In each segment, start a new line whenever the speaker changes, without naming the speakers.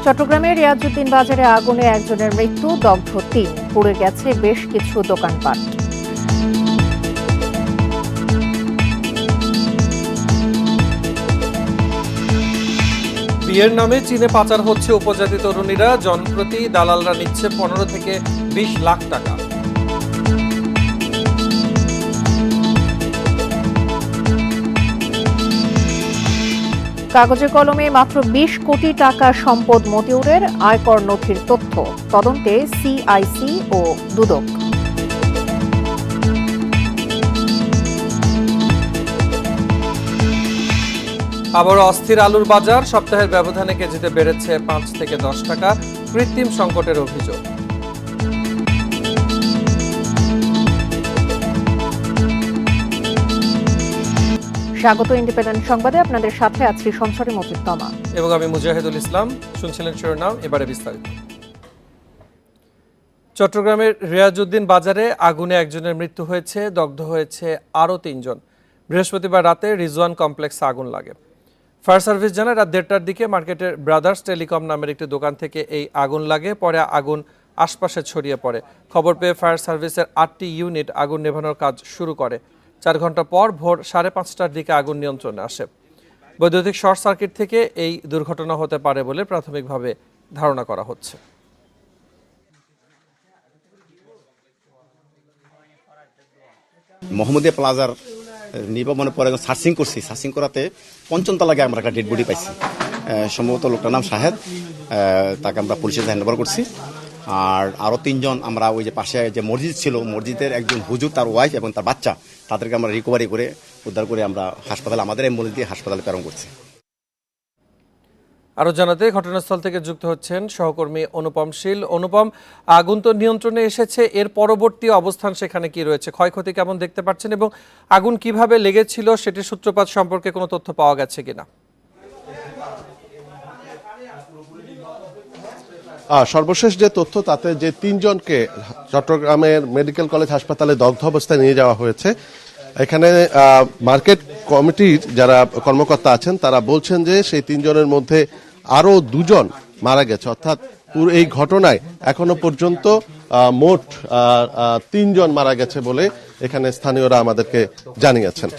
চট্টগ্রামের রিয়াজউদ্দিন বাজারে আগুনে একজনের মৃত্যু, দগ্ধ ৩, পুড়ে গেছে বেশ কিছু দোকানপাট।
বিয়ের নামে চীনে পাচার হচ্ছে উপজাতি তরুণীরা, জনপ্রতি দালালরা নিচ্ছে 15 থেকে 20 লাখ টাকা।
কাগজে কলমে মাত্র 20 কোটি টাকা সম্পদ মতিউরের, আয়কর নথির তথ্য তদন্তে সিআইসি ও দুদক।
আবারও অস্থির আলুর বাজার, সপ্তাহের ব্যবধানে কেজিতে বেড়েছে 5 থেকে 10 টাকা, কৃত্রিম সংকটের অভিযোগ।
স্বাগত ইন্ডিপেন্ডেন্ট সংবাদে, আপনাদের সাথে আছি সঞ্চরী মতিউর
এবং আমি মুজাহিদুল ইসলাম। শুনছিলেন শিরোনাম, এবারে বিস্তারিত। চট্টগ্রামের রিয়াজউদ্দিন বাজারে আগুনে একজনের মৃত্যু হয়েছে, দগ্ধ হয়েছে আরও 3 জন। বৃহস্পতিবার রাতে রিজওয়ান কমপ্লেক্সে আগুন লাগে। ফায়ার সার্ভিস জানায় রাত 1:30টার দিকে মার্কেটের ব্রাদার্স টেলিকম নামের একটি দোকান থেকে এই আগুন লাগে। পরে আগুন আশপাশে ছড়িয়ে পড়ে। খবর পেয়ে ফায়ার সার্ভিসের 8টি ইউনিট আগুন নেভানোর কাজ শুরু করে। 4 ঘন্টা পর ভোর 5:30টার দিকে আগুন নিয়ন্ত্রণে আসে। বৈদ্যুতিক শর্ট সার্কিট থেকে এই দুর্ঘটনা হতে পারে বলে প্রাথমিকভাবে ধারণা করা হচ্ছে।
মোহাম্মদিয়া প্লাজার নির্বাপনের পরে সার্চিং করাতে ৫ম তলায় আমরা একটা ডেড বডি পাইছি। সম্ভবত লোকটার নাম শাহেদ, তাকে আমরা পুলিশের হ্যান্ড ওভার করছি। আর আরও 3 জন আমরা ওই যে পাশে যে মসজিদ ছিল, মসজিদের একজন হুজুর, তার ওয়াইফ এবং তার বাচ্চা, তাদেরকে আমরা রিকভারি করে উদ্ধার করে আমরা হাসপাতালে, আমাদের অ্যাম্বুলেন্স দিয়ে হাসপাতালে প্রেরণ করছি।
আরও জানাতে ঘটনাস্থল থেকে যুক্ত হচ্ছেন সহকর্মী অনুপম শীল। অনুপম, আগুন তো নিয়ন্ত্রণে এসেছে, এর পরবর্তী অবস্থান সেখানে কি রয়েছে, ক্ষয়ক্ষতি কেমন দেখতে পাচ্ছেন এবং আগুন কিভাবে লেগেছিল সেটির সূত্রপাত সম্পর্কে কোনো তথ্য পাওয়া গেছে কিনা?
সর্বশেষ যে তথ্য, তাতে যে 3 জনকে চট্টগ্রামের মেডিকেল কলেজ হাসপাতালে দগ্ধ অবস্থায় নিয়ে যাওয়া হয়েছে। এখানে মার্কেট কমিটির যারা কর্মকর্তা আছেন তারা বলছেন যে সেই 3 জনের মধ্যে আরো 2 জন মারা গেছে, অর্থাৎ পুরো এই ঘটনায় এখনো পর্যন্ত মোট 3 জন মারা গেছে বলে এখানে স্থানীয়রা আমাদেরকে জানিয়েছেন।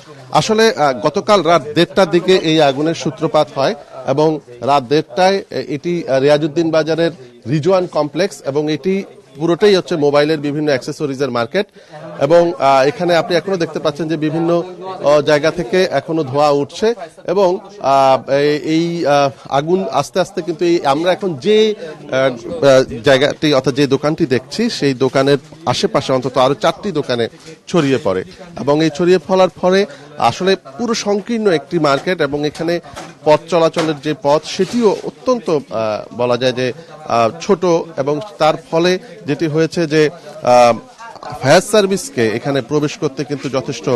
আসলে গতকাল রাত 1:30টার দিকে এই আগুনের সূত্রপাত হয় এবং রাত 1:30টায় এটি রিয়াজউদ্দিন বাজারের রিজওয়ান কমপ্লেক্স এবং এটি পুরোটাই হচ্ছে মোবাইলের বিভিন্ন অ্যাক্সেসরিজের মার্কেট। এবং এখানে আপনি এখনো দেখতে পাচ্ছেন যে বিভিন্ন জায়গা থেকে এখনো ধোঁয়া উঠছে এবং এই আগুন আস্তে আস্তে কিন্তু আমরা এখন যে জায়গাটি অর্থাৎ যে দোকানটি দেখছি সেই দোকানের আশেপাশে অন্তত আরো 4টি দোকানে ছড়িয়ে পড়ে এবং এই ছড়িয়ে পড়ার ফলে আসলে পুরো সংকীর্ণ একটি মার্কেট এবং এখানে পথ চলাচলের যে পথ সেটিও অত্যন্ত বলা যায় যে ছোট এবং তার ফলে যেটি হয়েছে যে ফায়ার সার্ভিসকে এখানে প্রবেশ করতে কিন্তু যথেষ্ট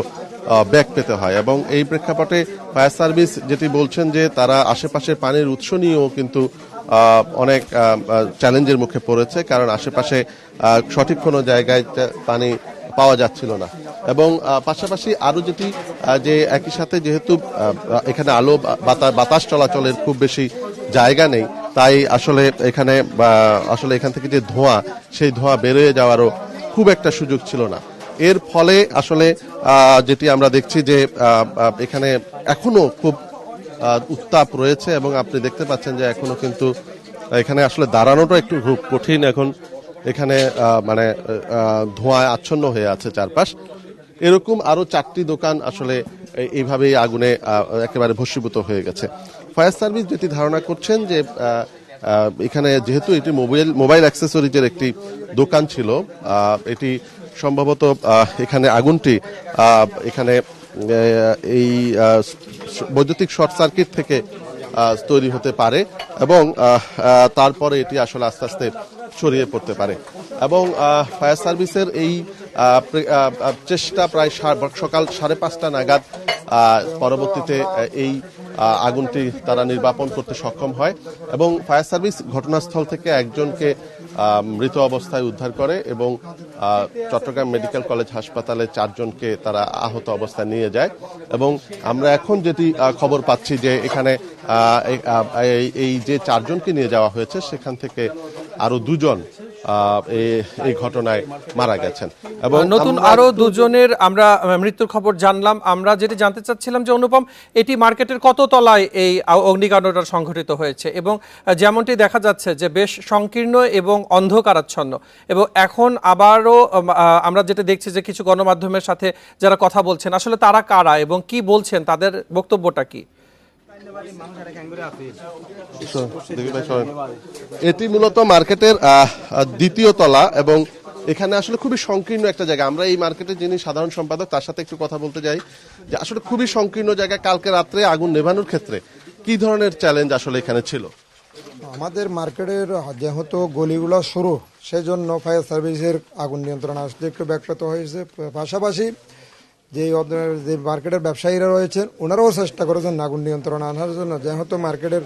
ব্যাগ পেতে হয় এবং এই প্রেক্ষাপটে ফায়ার সার্ভিস যেটি বলছেন যে তারা আশেপাশের পানির উৎস নিয়েও কিন্তু অনেক চ্যালেঞ্জের মুখে পড়েছে, কারণ আশেপাশে সঠিক কোনো জায়গায় পানি পাওয়া যাচ্ছিল না। এবং পাশাপাশি আরো যেটি যে একই সাথে যেহেতু এখানে আলো বাতাস চলাচলের খুব বেশি জায়গা নেই, তাই আসলে এখান থেকে যে ধোঁয়া, সেই ধোঁয়া বেরোয় যাওয়ারও খুব একটা সুযোগ ছিল না। এর ফলে আসলে যেটি আমরা দেখছি যে এখানে এখনো খুব উত্তাপ রয়েছে এবং আপনি দেখতে পাচ্ছেন যে এখনো কিন্তু এখানে আসলে দাঁড়ানোটা একটু খুব কঠিন। এখন এখানে মানে ধোঁয়ায় আচ্ছন্ন হয়ে আছে চারপাশ। এরকম আরো 4টি দোকান আসলে এইভাবেই আগুনে একেবারে ভস্মীভূত হয়ে গেছে। ফায়ার সার্ভিস যেটি ধারণা করছেন যে এখানে যেহেতু এটি মোবাইল অ্যাক্সেসরিজের একটি দোকান ছিল, এটি সম্ভবত এখানে আগুনটি এখানে এই বৈদ্যুতিক শর্ট সার্কিট থেকে তৈরি হতে পারে এবং তারপরে এটি আসলে আস্তে আস্তে ছড়িয়ে পড়তে পারে। এবং ফায়ার সার্ভিসের এই চেষ্টা প্রায় সকাল 5:30টা নাগাদ পরবর্তীতে এই আগুনটি তারা নির্বাপন করতে সক্ষম হয় এবং ফায়ার সার্ভিস ঘটনাস্থল থেকে একজনকে মৃত অবস্থায় উদ্ধার করে এবং চট্টগ্রাম মেডিকেল কলেজ হাসপাতালে 4 জনকে তারা আহত অবস্থায় নিয়ে যায়। এবং আমরা এখন যেটি খবর পাচ্ছি যে এখানে এই যে 4 জনকে নিয়ে যাওয়া হয়েছে সেখান থেকে আরো 2 জন এই ঘটনায় মারা গেছেন এবং
নতুন আরো 2 জনের আমরা মৃত্যুর খবর জানলাম। আমরা যেটি জানতে চাচ্ছিলাম যে অনুপম, এটি মার্কেটের কত তলায় এই অগ্নিকাণ্ডটা সংঘটিত হয়েছে এবং যেমনটি দেখা যাচ্ছে যে বেশ সংকীর্ণ এবং অন্ধকারাচ্ছন্ন, এবং এখন আবারও আমরা যেটা দেখছি যে কিছু গণমাধ্যমের সাথে যারা কথা বলছেন আসলে তারা কারা এবং কি বলছেন, তাদের বক্তব্যটা কি?
এটি মূলত মার্কেটের দ্বিতীয় তলা এবং এখানে আসলে খুবই সংকীর্ণ একটা জায়গা। আমরা এই মার্কেটের যিনি সাধারণ সম্পাদক তার সাথে একটু কথা বলতে যাই যে আসলে খুবই সংকীর্ণ জায়গা। কালকে রাত্রে আগুন নেভানোর ক্ষেত্রে কি ধরনের চ্যালেঞ্জ আসলে এখানে ছিল?
আমাদের মার্কেটের যেহেতু গলিগুলো শুরু, সেজন্য ফায়ার সার্ভিসের আগুন নিয়ন্ত্রণ আসতে একটু ব্যাঘাত হয়েছে। পাশাপাশি যে মার্কেটের ব্যবসায়ীরা রয়েছেন ওনারাও চেষ্টা করেছেন আগুন নিয়ন্ত্রণ আনার জন্য, যেহেতু মার্কেটের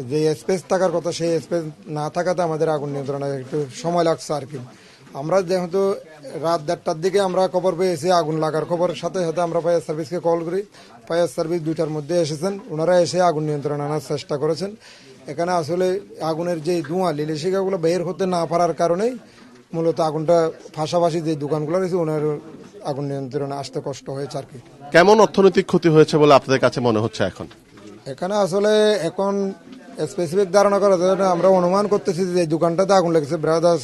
যে স্পেস থাকার কথা সেই স্পেস না থাকাতে আমাদের আগুন নিয়ন্ত্রণে একটু সময় লাগছে আর কি। আমরা যেহেতু রাত 1:30টার দিকে আমরা খবর পেয়েছি আগুন লাগার খবরের সাথে সাথে আমরা ফায়ার সার্ভিসকে কল করি। ফায়ার সার্ভিস 2টার মধ্যে এসেছেন, ওনারা এসে আগুন নিয়ন্ত্রণ আনার চেষ্টা করেছেন। এখানে আসলে আগুনের যে ধোঁয়া লিলিশিকাগুলো বের হতে না পারার কারণেই মূলত আগুনটা পাশাপাশি যে দোকানগুলো রয়েছে ওনার আগুন নিয়ন্ত্রণে আসতে কষ্ট হয়েছে আর কি।
কেমন অর্থনৈতিক ক্ষতি হয়েছে বলে আপনাদের কাছে মনে হচ্ছে এখন?
এখানে আসলে এখন স্পেসিফিক ধারণা করা যায় না, আমরা অনুমান করতেছি যে এই দোকানটাতে আগুন লেগেছে ব্রাদার্স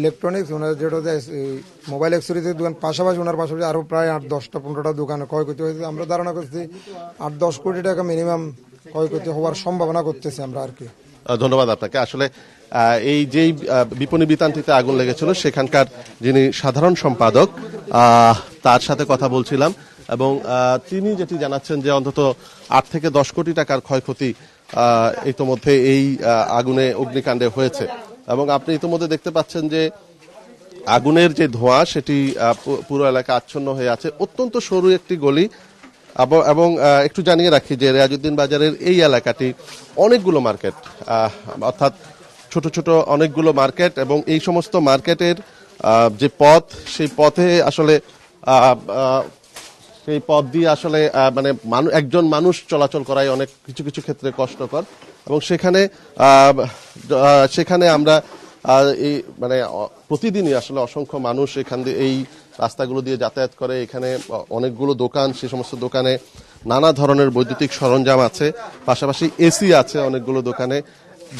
ইলেকট্রনিক্স, ওনার যেটা মোবাইল অ্যাক্সেসরিজের দোকান, পাশাপাশি ওনার পাশাপাশি আরো প্রায় 8-10টা-15টা দোকানে ক্ষয়ক্ষতি হয়েছে। আমরা ধারণা করছি 8-10 কোটি টাকা মিনিমাম ক্ষয়ক্ষতি হওয়ার সম্ভাবনা করতেছি আমরা আর কি।
ধন্যবাদ আপনাকে। আসলে এই যেই বিপণী বিতানটিতে আগুন লেগেছিল সেখানকার যিনি সাধারণ সম্পাদক তার সাথে কথা বলছিলাম এবং তিনি যেটি জানাচ্ছেন যে অন্তত 8 থেকে 10 কোটি টাকার ক্ষয়ক্ষতি ইতোমধ্যে এই আগুনে অগ্নিকাণ্ডে হয়েছে। এবং আপনি ইতোমধ্যে দেখতে পাচ্ছেন যে আগুনের যে ধোঁয়া সেটি পুরো এলাকা আচ্ছন্ন হয়ে আছে। অত্যন্ত সরু একটি গলি এবং একটু জানিয়ে রাখি যে রিয়াজউদ্দিন বাজারের এই এলাকাটি অনেকগুলো মার্কেট, অর্থাৎ ছোট ছোট অনেকগুলো মার্কেট এবং এই সমস্ত মার্কেটের যে পথ সেই পথে আসলে সেই পথ দিয়ে আসলে মানে একজন মানুষ চলাচল করাই অনেক কিছু কিছু ক্ষেত্রে কষ্টকর এবং সেখানে আমরা এই মানে প্রতিদিনই আসলে অসংখ্য মানুষ এখান দিয়ে এই রাস্তাগুলো দিয়ে যাতায়াত করে। এখানে অনেকগুলো দোকান, সে সমস্ত দোকানে নানা ধরনের বৈদ্যুতিক সরঞ্জাম আছে, পাশাপাশি এসি আছে অনেকগুলো দোকানে,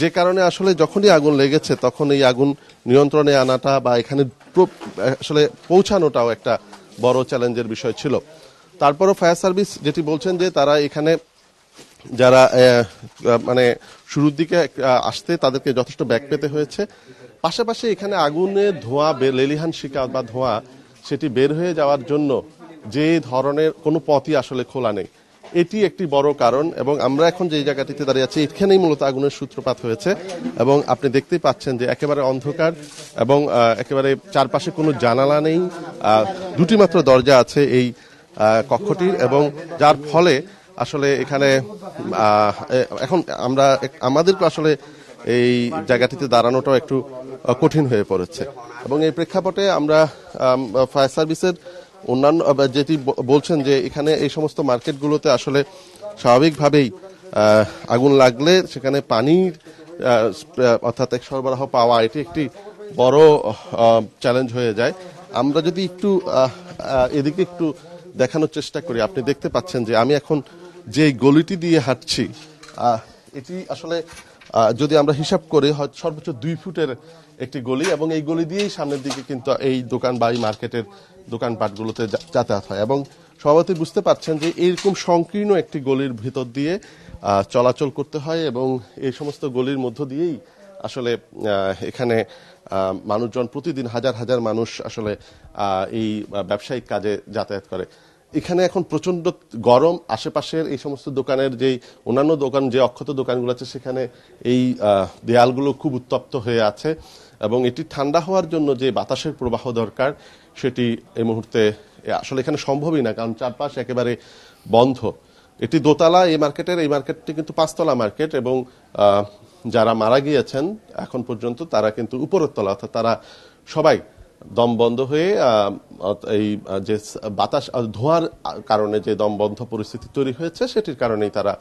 যে কারণে আসলে যখনই আগুন লেগেছে তখন এই আগুন নিয়ন্ত্রণে আনাটা বা এখানে আসলে পৌঁছানোটাও একটা বড় চ্যালেঞ্জের বিষয় ছিল। তারপরও ফায়ার সার্ভিস যেটি বলছেন যে তারা এখানে যারা মানে শুরুর দিকে আসতে তাদেরকে যথেষ্ট ব্যাগ পেতে হয়েছে। পাশাপাশি এখানে আগুনের ধোঁয়া লেলিহান শিকা বা ধোঁয়া সেটি বের হয়ে যাওয়ার জন্য যে ধরনের কোনো পথই আসলে খোলা নেই, এটি একটি বড় কারণ। এবং আমরা এখন যে জায়গাটিতে দাঁড়িয়ে আছি এখানেই মূলত আগুনের সূত্রপাত হয়েছে এবং আপনি দেখতেই পাচ্ছেন যে একেবারে অন্ধকার এবং একেবারে চারপাশে কোনো জানালা নেই, 2টি মাত্র দরজা আছে এই কক্ষটির এবং যার ফলে আসলে এখানে এখন আমাদের আসলে এই জায়গাটিতে দাঁড়ানোটাও একটু কঠিন হয়ে পড়েছে। এবং এই প্রেক্ষাপটে আমরা ফায়ার সার্ভিসের অন্যান্য যেটি বলছেন যে এখানে এই সমস্ত মার্কেটগুলোতে আসলে স্বাভাবিকভাবেই আগুন লাগলে সেখানে পানির অর্থাৎ সরবরাহ পাওয়া এটি একটি বড় চ্যালেঞ্জ হয়ে যায়। আমরা যদি একটু এদিকে একটু দেখানোর চেষ্টা করি, আপনি দেখতে পাচ্ছেন যে আমি এখন যে গলিটি দিয়ে হাঁটছি এটি আসলে যদি আমরা হিসাব করি হয়তো সর্বোচ্চ 2 ফুটের একটি গলি এবং এই গলি দিয়েই সামনের দিকে কিন্তু এই দোকান বা এই মার্কেটের দোকানপাটগুলোতে যাতায়াত হয় এবং সভাপতি বুঝতে পারছেন যে এইরকম সংকীর্ণ একটি গলির ভিতর দিয়ে চলাচল করতে হয় এবং এই সমস্ত গলির মধ্য দিয়েই আসলে এখানে মানুষজন প্রতিদিন হাজার হাজার মানুষ আসলে এই ব্যবসায়িক কাজে যাতায়াত করে। এখানে এখন প্রচন্ড গরম, আশেপাশের এই সমস্ত দোকানের যেই অন্যান্য দোকান যে অক্ষত দোকানগুলো আছে সেখানে এই দেয়ালগুলো খুব উত্তপ্ত হয়ে আছে এবং এটি ঠান্ডা হওয়ার জন্য যে বাতাসের প্রবাহ দরকার সেটি এই মুহূর্তে আসলে এখানে সম্ভবই না, কারণ চারপাশ একেবারে বন্ধ। এটি দোতলা এই মার্কেটটি কিন্তু 5তলা মার্কেট এবং যারা মারা গিয়েছেন এখন পর্যন্ত তারা কিন্তু উপরের তলা, অর্থাৎ তারা সবাই দম বন্ধ হয়ে এই যে বাতাস ধোঁয়ার কারণে যে দম বন্ধ পরিস্থিতি তৈরি হয়েছে সেটির কারণেই তারা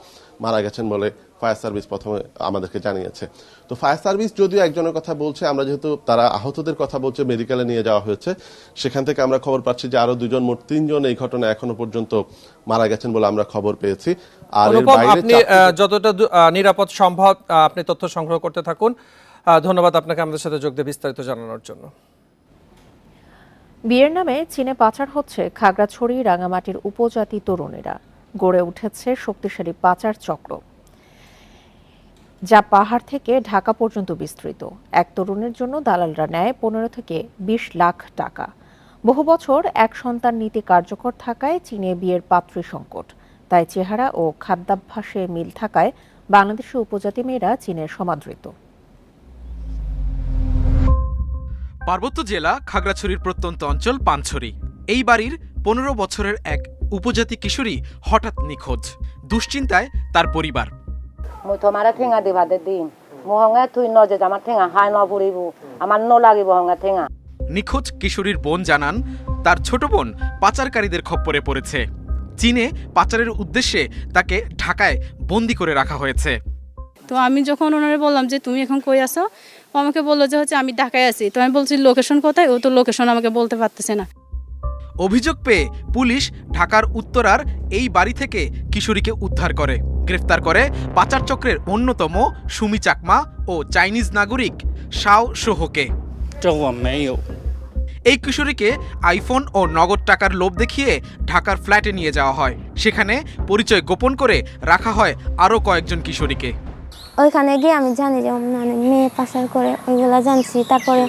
মারা গেছেন বলে ফায়ার সার্ভিস প্রথমে আমাদেরকে জানিয়েছে। তো ফায়ার সার্ভিস যদিও একজনের কথা বলছে, আমরা যেহেতু তারা আহতদের কথা বলছে মেডিকেলে নিয়ে যাওয়া হয়েছে, সেখান থেকে আমরা খবর পাচ্ছি যে আরো 2জন, মোট 3জন এই ঘটনায় এখনো পর্যন্ত মারা গেছেন বলে আমরা খবর পেয়েছি। আর এর বাইরে
আপনি যতটা নিরাপদ সম্ভব আপনি তথ্য সংগ্রহ করতে থাকুন। ধন্যবাদ আপনাকে আমাদের সাথে যোগ দিয়ে বিস্তারিত জানানোর জন্য।
বিয়ের নামে চীনে পাচার হচ্ছে খাগড়াছড়ি রাঙামাটির উপজাতি তরুণীরা। গড়ে উঠেছে শক্তিশালী পাচার চক্র, যা পাহাড় থেকে ঢাকা পর্যন্ত বিস্তৃত। এক তরুণের জন্য দালালরা নেয় 15 থেকে 20 লাখ টাকা। বহু বছর এক সন্তান নীতি কার্যকর থাকায় চীনে বিয়ের পাত্রী সংকট, তাই চেহারা ও খাদ্যাভ্যাসে মিল থাকায় বাংলাদেশি উপজাতি মেয়েরা চীনের সমাদৃত।
পার্বত্য জেলা খাগড়াছড়ির প্রত্যন্ত অঞ্চল পানছড়ি। এই বাড়ির 15 বছরের এক উপজাতি কিশোরী হঠাৎ নিখোঁজ। দুশ্চিন্তায় তার পরিবার। নিখোঁজ কিশোরীর বোন জানান, তার ছোট বোন পাচারকারীদের খপ্পরে পড়েছে। চীনে পাচারের উদ্দেশ্যে তাকে ঢাকায় বন্দি করে রাখা হয়েছে।
তো আমি যখন ওনারে বললাম যে তুমি এখন কই আছো, ও আমাকে বললো যে আমি ঢাকায় আছি। তো আমি বলছি লোকেশন কোথায়, ও তো লোকেশন আমাকে বলতে পারতেছে না।
অভিযোগ পেয়ে পুলিশ ঢাকার উত্তরার এই বাড়ি থেকে কিশোরীকে উদ্ধার করে, গ্রেফতার করে পাচার চক্রের অন্যতম সুমি চাকমা ও চাইনিজ নাগরিক শাও সোহকে। এই কিশোরীকে আইফোন ও নগদ টাকার লোভ দেখিয়ে ঢাকার ফ্ল্যাটে নিয়ে যাওয়া হয়। সেখানে পরিচয় গোপন করে রাখা হয় আরও কয়েকজন কিশোরীকে।
ওইখানে গিয়ে আমি জানি যে মানে মেয়ে পাচার করে, ওইগুলা জানছি। তারপরে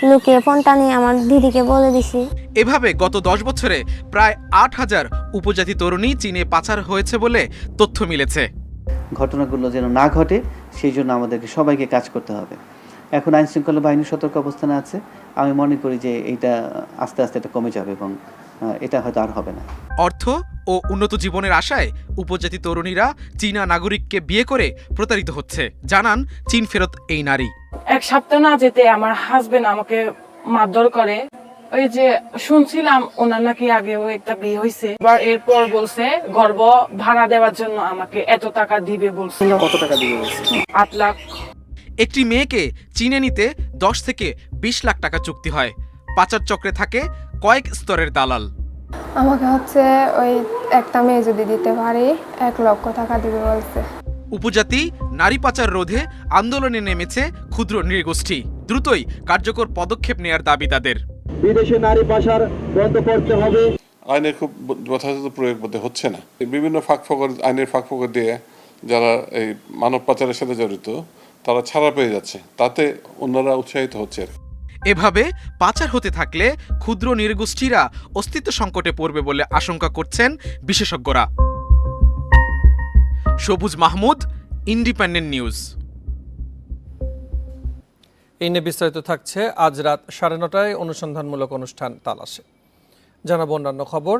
লুকিয়ে ফোনটা নিয়ে আমার দিদিকে বলে দিছি।
এভাবে গত 10 বছরে প্রায় 8000 উপজাতি তরুণী চীনে পাচার হয়েছে বলে তথ্য মিলেছে।
ঘটনাগুলো যেন না ঘটে সেই জন্য আমাদেরকে সবাইকে কাজ করতে হবে। এখন আইন শৃঙ্খলা বাহিনী সতর্ক অবস্থানে আছে। আমি মনে করি যে এইটা আস্তে আস্তে এটা কমে যাবে এবং এটা হয়তো আর হবে না।
অর্থ ও উন্নত জীবনের আশায় উপজাতি তরুণীরা চীনা নাগরিককে বিয়ে করে প্রতারিত হচ্ছে, জানান চীন ফেরত এই নারী।
এক সপ্তাহ না যেতে আমার হাজবেন্ড আমাকে মারধর করে। ওই যে শুনছিলাম ওনার নাকি আগেও একটা বিয়ে হয়েছে, এরপর বলছে গর্ভ ভাড়া দেওয়ার জন্য আমাকে এত টাকা দিবে বলছিল।
কত টাকা দিবে বলছে?
8 লাখ।
একটি মেয়েকে চীনে নিতে 10 থেকে 20 লাখ টাকা চুক্তি হয়। পাচার চক্রে থাকে কয়েক স্তরের দালাল।
আমাকে ওই একটা মেয়ে যদি দিতে পারি 1 লক্ষ টাকা দিবে বলছে।
উপজাতি নারী পাচার রোধে আন্দোলনে নেমেছে ক্ষুদ্র নৃগোষ্ঠী। দ্রুতই কার্যকর পদক্ষেপ নেয়ার দাবি তাদের।
বিদেশে নারী পাচার বন্ধ করতে হবে।
আইনের খুব যথাযথ প্রয়োগ হচ্ছে না। বিভিন্ন আইনের ফাঁকফোকর দিয়ে যারা এই মানব পাচারের সাথে জড়িত তারা ছাড়া পেয়ে যাচ্ছে, তাতে অন্যরা উৎসাহিত হচ্ছে।
এভাবে পাচার হতে থাকলে ক্ষুদ্র নৃগোষ্ঠীরা অস্তিত্ব সংকটে পড়বে বলে আশঙ্কা করছেন বিশেষজ্ঞরা। সবুজ মাহমুদ, ইন্ডিপেন্ডেন্ট নিউজ।
এই নিয়ে বিস্তারিত থাকছে আজ রাত 9:30টায় অনুসন্ধানমূলক অনুষ্ঠান তালাশে। জানাবো অন্যান্য খবর।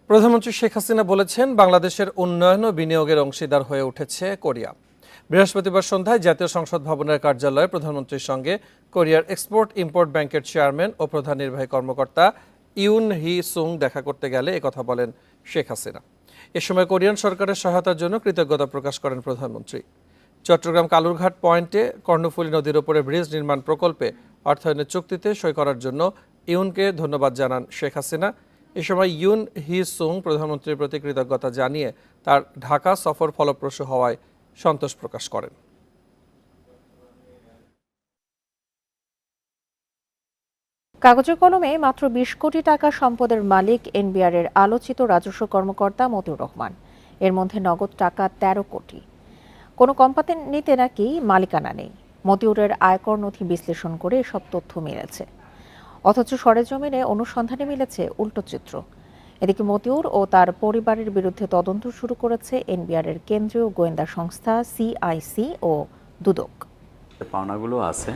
প্রধানমন্ত্রী শেখ হাসিনা বলেছেন, বাংলাদেশের উন্নয়ন ও বিনিয়োগের অংশীদার হয়ে উঠেছে কোরিয়া। বৃহস্পতিবার সন্ধ্যায় জাতীয় সংসদ ভবনের কার্যালয়ে প্রধানমন্ত্রীর সঙ্গে কোরিয়ার এক্সপোর্ট ইম্পোর্ট ব্যাংকের চেয়ারম্যান ও প্রধান নির্বাহী কর্মকর্তা ইউন হি সুং দেখা করতে গেলে একথা বলেন শেখ হাসিনা। এ সময় কোরিয়ান সরকারের সহায়তার জন্য কৃতজ্ঞতা প্রকাশ করেন প্রধানমন্ত্রী। চট্টগ্রাম কালুরঘাট পয়েন্টে কর্ণফুলী নদীর উপরে ব্রিজ নির্মাণ প্রকল্পে অর্থায়নের চুক্তিতে সই করার জন্য ইউনকে ধন্যবাদ জানান শেখ হাসিনা। এ সময় ইউন হি সুং প্রধানমন্ত্রীর প্রতি কৃতজ্ঞতা জানিয়ে তার ঢাকা সফর ফলপ্রসূ হওয়ায় সন্তোষ প্রকাশ করেন।
কাগজে কলমে মাত্র 20 কোটি টাকা সম্পদের মালিক এনবিআর এর আলোচিত রাজস্ব কর্মকর্তা মতিউর রহমান। এর মধ্যে নগদ টাকা 13 কোটি। কোনো কোম্পানিতে নাকি মালিকানা নেই। মতিউরের আয়কর নথি বিশ্লেষণ করে এসব তথ্য মিলেছে, অথচ সরেজমিনে অনুসন্ধানে মিলেছে উল্টো চিত্র। এদিকে মতিউর ও তার পরিবারের বিরুদ্ধে তদন্ত শুরু করেছে এনবিআর এর কেন্দ্রীয় গোয়েন্দা সংস্থা সিআইসি ও দুদক।
পাওনাগুলো আছে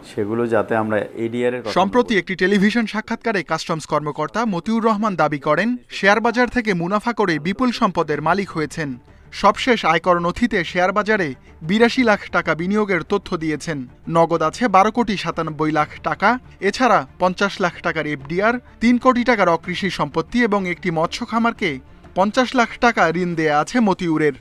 সেগুলো যাতে আমরা এডিআর এর।
সম্প্রতি একটি টেলিভিশন সাক্ষাৎকারে কাস্টমস কর্মকর্তা মতিউর রহমান দাবি করেন, শেয়ার বাজার থেকে মুনাফা করে বিপুল সম্পদের মালিক হয়েছেন। সবশেষ আয়কর নথিতে শেয়ার বাজারে ৮২ লাখ টাকা বিনিয়োগের তথ্য দিয়েছেন। নগদ আছে ১২,৯৭,লাখ টাকা। এছাড়া ৫০ লাখ টাকার এফডিআর, ৩ কোটি টাকার অকৃষি সম্পত্তি এবং একটি মৎস্য খামারকে ৫০ লাখ টাকা ঋণ দেয়া আছে মতিউরের।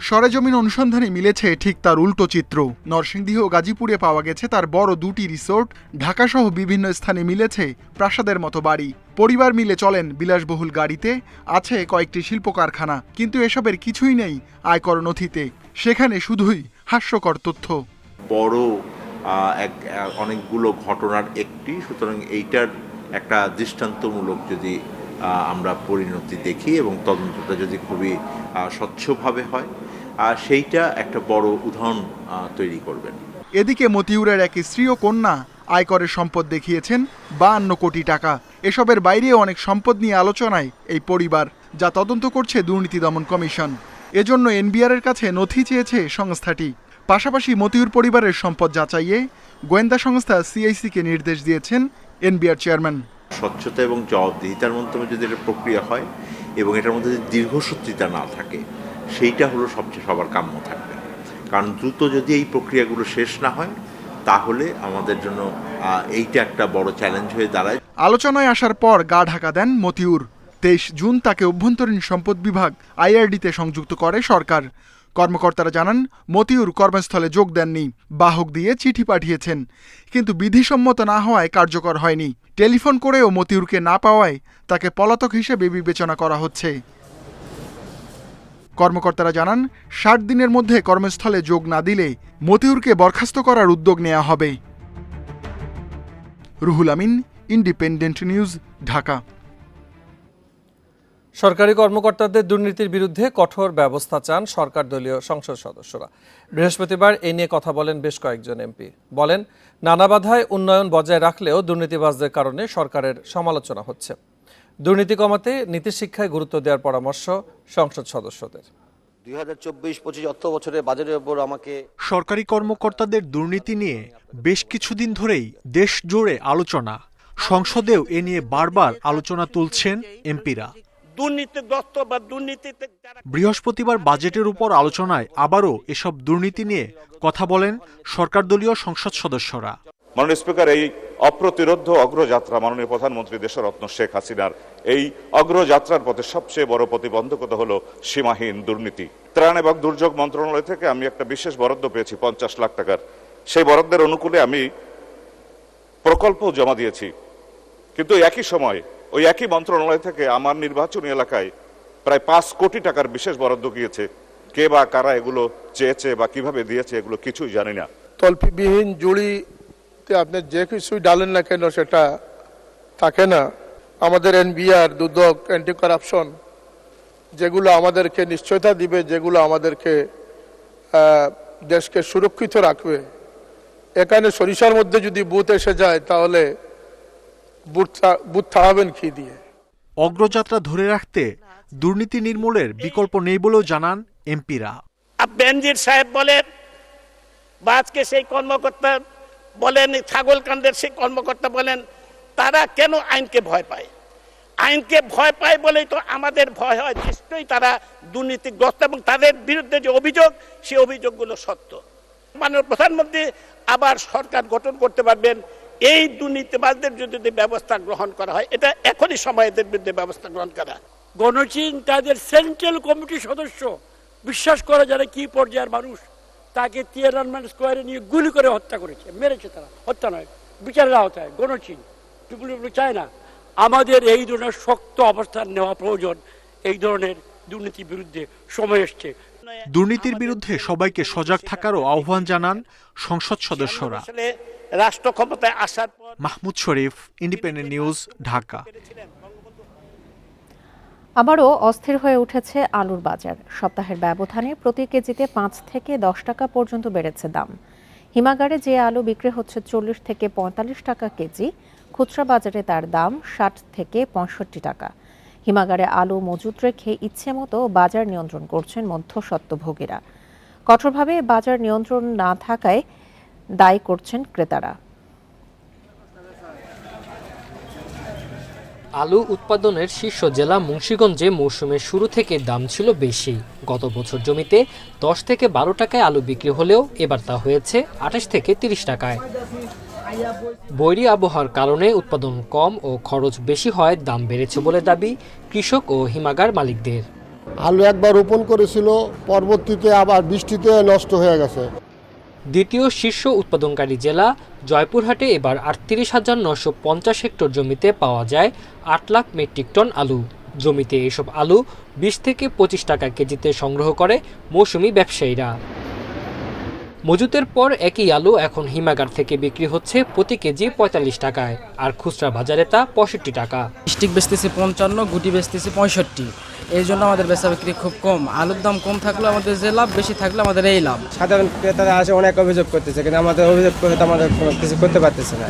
সরেজমিন অনুসন্ধানে মিলেছে ঠিক তার উল্টো চিত্র। নরসিংদী ও গাজীপুরে পাওয়া গেছে তার বড় দুটি রিসোর্ট। ঢাকাসহ বিভিন্ন স্থানে মিলেছে প্রাসাদের মতো বাড়ি। পরিবার মিলে চলেন বিলাসবহুল গাড়িতে, আছে কয়েকটি শিল্প কারখানা, কিন্তু এসবের কিছুই নেই আয়কর নথিতে। সেখানে শুধুই হাস্যকর তথ্য।
বড় অনেকগুলো ঘটনার একটি, সুতরাং এইটার একটা দৃষ্টান্তমূলক যদি আমরা পরিণতি দেখি এবং তদন্তটা যদি খুবই স্বচ্ছভাবে হয়, সেইটা একটা বড় উদাহরণ তৈরি করবেন।
এদিকে মতিউরের এক স্ত্রী ও কন্যা আয়করের সম্পদ দেখিয়েছেন ৫২ কোটি টাকা। এসবের বাইরেও অনেক সম্পদ নিয়ে আলোচনায় এই পরিবার, যা তদন্ত করছে দুর্নীতি দমন কমিশন। এজন্য এনবিআরের কাছে নথি চেয়েছে সংস্থাটি। পাশাপাশি মতিউর পরিবারের সম্পদ যাচাইয়ে গোয়েন্দা সংস্থা সিআইসিকে নির্দেশ দিয়েছেন এনবিআর চেয়ারম্যান।
স্বচ্ছতা এবং জবাবদিহিতার মাধ্যমে যদি এটা প্রক্রিয়া হয় এবং এটার মধ্যে যদি দীর্ঘসূত্রিতা না থাকে, সেইটা হলো সবচেয়ে সবার কাম্য থাকবে। কারণ দ্রুত যদি এই প্রক্রিয়াগুলো শেষ না হয়, তাহলে আমাদের জন্য এইটা একটা বড় চ্যালেঞ্জ হয়ে দাঁড়ায়।
আলোচনায় আসার পর গা ঢাকা দেন মতিউর। ২৩ জুন তাকে অভ্যন্তরীণ সম্পদ বিভাগ আইআরডিতে সংযুক্ত করে সরকার। কর্মকর্তারা জানান, মতিউর কর্মস্থলে যোগ দেননি, বাহক দিয়ে চিঠি পাঠিয়েছেন, কিন্তু বিধিসম্মত না হওয়ায় কার্যকর হয়নি। টেলিফোন করেও মতিউরকে না পাওয়ায় তাকে পলাতক হিসেবে বিবেচনা করা হচ্ছে। কর্মকর্তারা জানান, ৬০ দিনের মধ্যে কর্মস্থলে যোগ না দিলে মতিউরকে বরখাস্ত করার উদ্যোগ নেওয়া হবে। Ruhul Amin, independent news, Dhaka.
সরকারি কর্মকর্তাদের দুর্নীতির বিরুদ্ধে কঠোর ব্যবস্থা চান সরকার দলীয় সংসদ সদস্যরা। বৃহস্পতিবার এ নিয়ে কথা বলেন বেশ কয়েকজন এমপি। বলেন, নানা বাধায় উন্নয়ন বজায় রাখলেও দুর্নীতিবাজদের কারণে সরকারের সমালোচনা হচ্ছে। দুর্নীতি কমাতে নীতিশিক্ষায় গুরুত্ব দেওয়ার পরামর্শ সংসদ সদস্যদের।
2024-25 অর্থ বছরের বাজেটের উপর আমাকে
সরকারি কর্মকর্তাদের দুর্নীতি নিয়ে বেশ কিছুদিন ধরেই দেশ জুড়ে আলোচনা। সংসদেও এ নিয়ে বারবার আলোচনা তুলছেন এমপিরা।
দুর্নীতিগ্রস্ত বা দুর্নীতিতে
বৃহস্পতিবার বাজেটের উপর আলোচনায় আবারও এসব দুর্নীতি নিয়ে কথা বলেন সরকার দলীয় সংসদ সদস্যরা।
মাননীয় স্পিকার, এই অপ্রতিরোধ্য অগ্রযাত্রা মাননীয় প্রধানমন্ত্রী দেশরত্ন শেখ হাসিনার এই অগ্রযাত্রার পথে সবচেয়ে বড় প্রতিবন্ধকতা হলো সীমাহীন দুর্নীতি। ত্রাণ এবং দুর্যোগ মন্ত্রণালয় থেকে আমি একটা বিশেষ বরাদ্দ পেয়েছি ৫০ লাখ টাকার। সেই বরাদ্দের অনুকূলে আমি প্রকল্প জমা দিয়েছি, কিন্তু একই সময় ওই একই মন্ত্রণালয় থেকে আমার নির্বাচনী এলাকায় প্রায় ৫ কোটি টাকার বিশেষ বরাদ্দ গিয়েছে। কে বা কারা এগুলো চেয়েছে বা কিভাবে দিয়েছে, এগুলো কিছুই জানি না।
তল্পিবিহীন জুড়ি আপনি যে কিছুই ডালেন না কেন সেটা থাকে না। আমাদের এনবিআর, দুদক, অ্যান্টি কারাপশন, যেগুলো আমাদেরকে নিশ্চয়তা দিবে, যেগুলো আমাদেরকে দেশকে সুরক্ষিত রাখবে, এখানে সরিষার মধ্যে যদি বুথ এসে যায় তাহলে বুথ থামাবেন কি দিয়ে?
অগ্রযাত্রা ধরে রাখতে দুর্নীতি নির্মূলের বিকল্প নেই বলেও জানান এমপিরা।
বেনজির সাহেব বলেন বা আজকে সেই কর্মকর্তা বলেন, ছাগলকান্দের সেই কর্মকর্তা বলেন, তারা কেন আইনকে ভয় পায়? আইনকে ভয় পায় বলেই তো আমাদের ভয় হয়। নিশ্চয়ই তারা দুর্নীতিগ্রস্ত এবং তাদের বিরুদ্ধে যে অভিযোগ, সেই অভিযোগগুলো সত্য। মাননীয় প্রধানমন্ত্রী আবার সরকার গঠন করতে পারবেন। এই দুর্নীতিবাজদের যদি ব্যবস্থা গ্রহণ করা হয়, এটা এখনই সময় এদের বিরুদ্ধে ব্যবস্থা গ্রহণ করা।
গণচীন তাদের সেন্ট্রাল কমিটির সদস্য, বিশ্বাস করা যারা কি পর্যায়ের মানুষ, তাকে তিয়েনআনমেন স্কোয়ারে নিয়ে গুলি করে হত্যা করেছে, মেরেছে। তারা হত্যা নয়, বিচারের আওতায়। গণচীন চায় না। আমাদের এই ধরনের শক্ত অবস্থান নেওয়া প্রয়োজন। এই ধরনের দুর্নীতির বিরুদ্ধে সময় এসছে।
দুর্নীতির বিরুদ্ধে সবাইকে সজাগ থাকারও আহ্বান জানান সংসদ সদস্যরা।
রাষ্ট্র ক্ষমতায় আসার পর
মাহমুদ শরীফ, ইন্ডিপেন্ডেন্ট নিউজ, ঢাকা।
আবারও অস্থির হয়ে উঠেছে আলুর বাজার। সপ্তাহের ব্যবধানে প্রতি কেজিতে ৫ থেকে ১০ টাকা পর্যন্ত বেড়েছে দাম। হিমাগারে যে আলু বিক্রি হচ্ছে ৪০ থেকে ৪৫ টাকা কেজি, খুচরা বাজারে তার দাম ৬০ থেকে ৬৫ টাকা। হিমাগারে আলু মজুত রেখে ইচ্ছে মতো বাজার নিয়ন্ত্রণ করছেন মধ্যস্বত্বভোগীরা। কঠোরভাবে বাজার নিয়ন্ত্রণ না থাকায় দায়ী করছেন ক্রেতারা।
আলু উৎপাদনের শীর্ষ জেলা মুন্সিগঞ্জে মৌসুমের শুরু থেকে দাম ছিল বেশি। গত বছর জমিতে 10 থেকে 12 টাকায় আলু বিক্রি হলেও এবার তা হয়েছে 28 থেকে 30 টাকায়। বৈরী আবহাওয়ার কারণে উৎপাদন কম ও খরচ বেশি হয় দাম বেড়েছে বলে দাবি কৃষক ও হিমাগার মালিকদের।
আলু একবার রোপণ করেছিল, পরবর্তীতে আবার বৃষ্টিতে নষ্ট হয়ে গেছে।
দ্বিতীয় শীর্ষ উৎপাদনকারী জেলা জয়পুরহাটে এবার 38,950 হেক্টর জমিতে পাওয়া যায় 8 লাখ মেট্রিক টন আলু। জমিতে এসব আলু 20 থেকে 25 টাকা কেজিতে সংগ্রহ করে মৌসুমি ব্যবসায়ীরা। মজুতের পর একই আলু এখন হিমাগার থেকে বিক্রি হচ্ছে প্রতি কেজি 45 টাকায়, আর খুচরা বাজারে তা 65 টাকা।
স্টিক বেচতেছে 55, গুটি বেচতেছে 65। এই জন্য আমাদের বেচা বিক্রি খুব কম। আলুর দাম কম থাকলে আমাদের যে লাভ, বেশি থাকলে আমাদের এই লাভ।
সাধারণ ক্রেতারা আসে অনেক অভিযোগ করতেছে, কিন্তু আমাদের অভিযোগ করে তো আমাদের কিছু করতে পারতেছে না।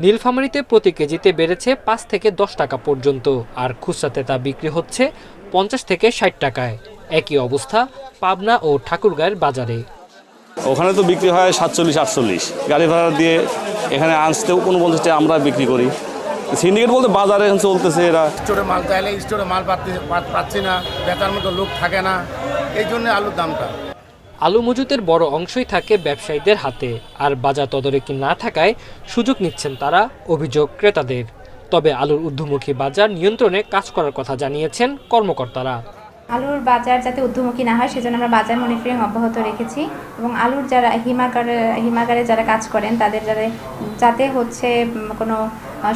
নীলফামারীতে প্রতি কেজিতে বেড়েছে 5 থেকে 10 টাকা পর্যন্ত, আর খুচরাতে তা বিক্রি হচ্ছে 50 থেকে 60 টাকায়। একই অবস্থা পাবনা ও ঠাকুরগাঁয়ের বাজারে।
ওখানে তো বিক্রি হয় 47-48, গাড়ি ভাড়া দিয়ে এখানে আনতেও 49 আমরা বিক্রি করি। সিন্ডিকেট বলতে বাজারে চলতেছে, এরা
স্টোরে মাল চাইলে স্টোরে মাল পাচ্ছি না, বেচার মতো লোক থাকে না, এই জন্য আলুর দামটা।
আলু মজুতের বড় অংশই থাকে ব্যবসায়ীদের হাতে, আর বাজার তদারকি না থাকায় সুযোগ নিচ্ছেন তারা, অভিযোগ ক্রেতাদের। তবে আলুর ঊর্ধ্বমুখী বাজার নিয়ন্ত্রণে কাজ করার কথা জানিয়েছেন কর্মকর্তারা।
আলুর বাজার যাতে ঊর্ধ্বমুখী না হয় সেজন্য আমরা বাজার মনিটরিং অব্যাহত রেখেছি, এবং আলুর যারা হিমাগারে যারা কাজ করেন তাদের যাতে হচ্ছে কোনো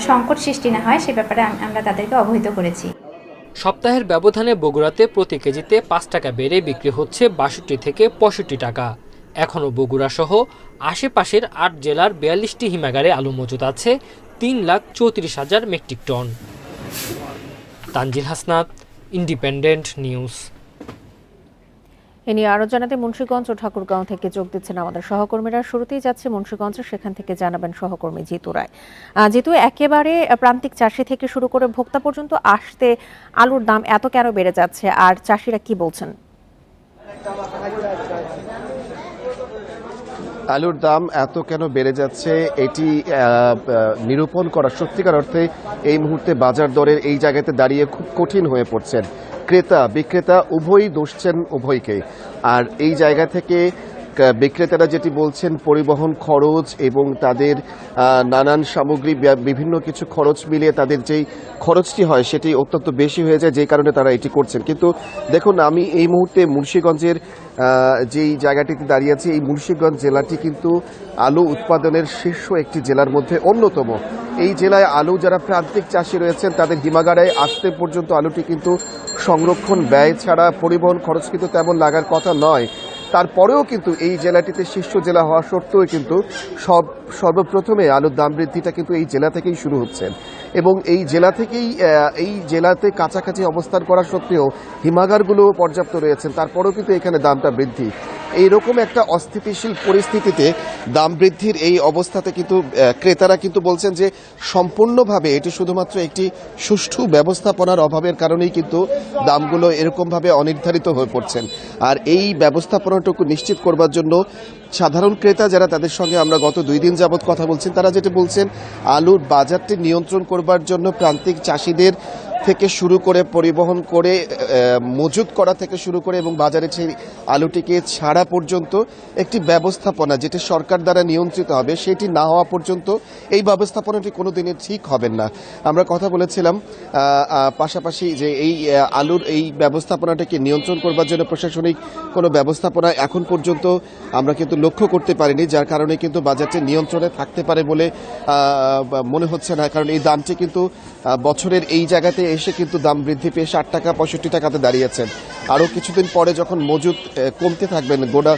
সংকট সৃষ্টি না হয় সে ব্যাপারে আমরা তাদেরকে অবহিত করেছি।
সপ্তাহের ব্যবধানে বগুড়াতে প্রতি কেজিতে 5 টাকা বেড়ে বিক্রি হচ্ছে 62 থেকে 65 টাকা। এখনও বগুড়া সহ আশেপাশের 8 জেলার 42টি হিমাগারে আলু মজুত আছে 3,34,000 metric ton. Tanzil Hasnat, independent news.
এ নিয়ে আরো জানাতে মুন্সিগঞ্জ ও ঠাকুরগাঁও থেকে যোগ দিচ্ছেন আমাদের সহকর্মীরা। শুরুতেই যাচ্ছে মুন্সিগঞ্জে, সেখান থেকে জানাবেন সহকর্মী জিতু রায়। জিতু, একেবারে প্রান্তিক চাষি থেকে শুরু করে ভোক্তা পর্যন্ত আসতে আলুর দাম এত কেন বেড়ে যাচ্ছে, আর চাষিরা কি বলছেন?
আলুর দাম এত কেন বেড়ে যাচ্ছে এটি নিরূপণ করা সত্যিকার অর্থে এই মুহূর্তে বাজার দরের এই জায়গাতে দাঁড়িয়ে খুব কঠিন হয়ে পড়ছেন। ক্রেতা বিক্রেতা উভয়ই দোষছেন উভয়কে। আর এই জায়গা থেকে বিক্রেতারা যেটি বলছেন, পরিবহন খরচ এবং তাদের নানান সামগ্রী বিভিন্ন কিছু খরচ মিলিয়ে তাদের যেই খরচটি হয় সেটি অত্যন্ত বেশি হয়ে যায়, যে কারণে তারা এটি করছেন। কিন্তু দেখুন, আমি এই মুহূর্তে মুন্সিগঞ্জের যেই জায়গাটিতে দাঁড়িয়ে আছি, এই মুন্সিগঞ্জ জেলাটি কিন্তু আলু উৎপাদনের শীর্ষ একটি জেলার মধ্যে অন্যতম। এই জেলায় আলু যারা প্রান্তিক চাষি রয়েছেন তাদের হিমাগারে আসতে পর্যন্ত আলুটি কিন্তু সংরক্ষণ ব্যয় ছাড়া পরিবহন খরচ কিন্তু তেমন লাগার কথা নয়। তারপরেও কিন্তু এই জেলাটিতে শীর্ষ জেলা হওয়া সত্ত্বেও কিন্তু সর্বপ্রথমে আলুর দাম বৃদ্ধিটা কিন্তু এই জেলা থেকেই শুরু হচ্ছে, এবং এই জেলাতে কাছাকাছি অবস্থান করা সত্ত্বেও হিমাগারগুলো পর্যাপ্ত রয়েছেন, তারপরেও কিন্তু এখানে দামটা বৃদ্ধি। এইরকম একটা অস্থিতিশীল পরিস্থিতিতে দাম বৃদ্ধির এই অবস্থাতে কিন্তু ক্রেতারা কিন্তু বলছেন যে সম্পূর্ণভাবে এটি শুধুমাত্র একটি সুষ্ঠু ব্যবস্থাপনার অভাবের কারণেই কিন্তু দামগুলো এরকমভাবে অনির্ধারিত হয়ে পড়ছেন। আর এই ব্যবস্থাপনাটুকু নিশ্চিত করবার জন্য সাধারণ ক্রেতা যারা, তাদের সঙ্গে আমরা গত 2 দিন যাবৎ কথা বলছেন, তারা যেটা বলছেন, আলুর বাজারটি নিয়ন্ত্রণ করবার জন্য প্রান্তিক চাষিদের থেকে শুরু করে পরিবহন করে মজুত করা থেকে শুরু করে এবং বাজারে সেই আলুটিকে ছাড়া পর্যন্ত একটি ব্যবস্থাপনা যেটি সরকার দ্বারা নিয়ন্ত্রিত হবে, সেটি না হওয়া পর্যন্ত এই ব্যবস্থাপনাটি কোনোদিনই ঠিক হবেন না। আমরা কথা বলেছিলাম পাশাপাশি যে এই আলুর এই ব্যবস্থাপনাটাকে নিয়ন্ত্রণ করবার জন্য প্রশাসনিক কোনো ব্যবস্থাপনা এখন পর্যন্ত আমরা কিন্তু লক্ষ্য করতে পারিনি, যার কারণে কিন্তু বাজারটি নিয়ন্ত্রণে থাকতে পারে বলে মনে হচ্ছে না। কারণ এই দামটি কিন্তু বছরের এই জায়গাতে এসে কিন্তু দাম বৃদ্ধি পেয়ে 60 টাকা 65 টাকাতে দাঁড়িয়েছেন। আরও কিছুদিন পরে যখন মজুত কমতে থাকবেন, গোটা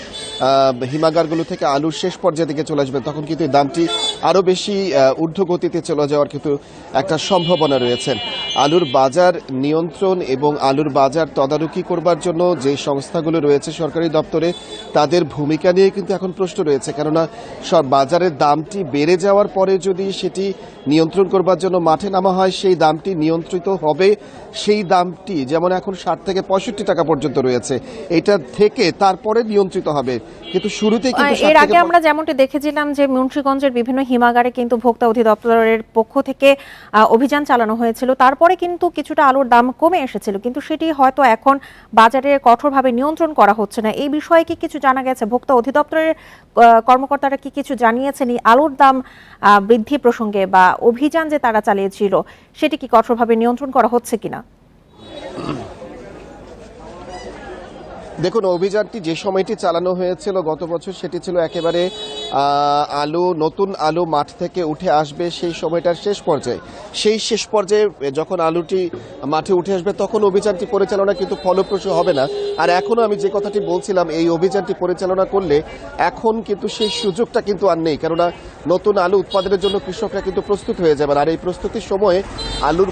হিমাগারগুলো থেকে আলুর শেষ পর্যায়ে দিকে চলে আসবেন, তখন কিন্তু এই দামটি আরও বেশি ঊর্ধ্বগতিতে চলে যাওয়ার কিন্তু একটা সম্ভাবনা রয়েছে। আলুর বাজার নিয়ন্ত্রণ এবং আলুর বাজার তদারকি করবার জন্য যে সংস্থাগুলো রয়েছে সরকারি দপ্তরে, তাদের ভূমিকা নিয়ে কিন্তু এখন প্রশ্ন রয়েছে। কেননা সব বাজারের দামটি বেড়ে যাওয়ার পরে যদি সেটি নিয়ন্ত্রণ করবার জন্য মাঠে নামা হয়, সেই দামটি নিয়ন্ত্রিত হবে। সেই দামটি যেমন এখন 60 থেকে 65 টাকা পর্যন্ত রয়েছে, এটা থেকে তারপরে নিয়ন্ত্রিত হবে। কিন্তু শুরুতে কিন্তু
এর আগে আমরা যেমনটি দেখেছিলাম যে মুন্সিগঞ্জের বিভিন্ন হিমাগারে কিন্তু ভোক্তা অধিদপ্তরের পক্ষ থেকে অভিযান চালানো হয়েছিল, তারপরে কিন্তু কিছুটা আলুর দাম কমে এসেছিল, কিন্তু সেটি হয়তো এখন বাজারে কঠোরভাবে নিয়ন্ত্রণ করা হচ্ছে না। এই বিষয়ে কি কিছু জানা গেছে? ভোক্তা অধিদপ্তরের কর্মকর্তারা কি কিছু জানিয়েছেন এই আলুর দাম বৃদ্ধি প্রসঙ্গে, বা অভিযান যে তারা চালিয়েছিল সেটি কি কঠোরভাবে নিয়ন্ত্রণ করা হচ্ছে কিনা?
দেখুন, অভিযানটি যে সময়টি চালানো হয়েছিল গত বছর, সেটি ছিল একেবারে নতুন আলু মাঠ থেকে উঠে আসবে সেই সময়টার শেষ পর্যায়ে। সেই শেষ পর্যায়ে যখন আলুটি মাঠে উঠে আসবে তখন অভিযানটি পরিচালনা কিন্তু ফলপ্রসূ হবে না। আর এখনো আমি যে কথাটি বলছিলাম, এই অভিযানটি পরিচালনা করলে এখন কিন্তু সেই সুযোগটা কিন্তু আর নেই, কেননা নতুন আলু উৎপাদনের জন্য কৃষকরা কিন্তু প্রস্তুত হয়ে যাবেন। আর এই প্রস্তুতির সময়ে আলুর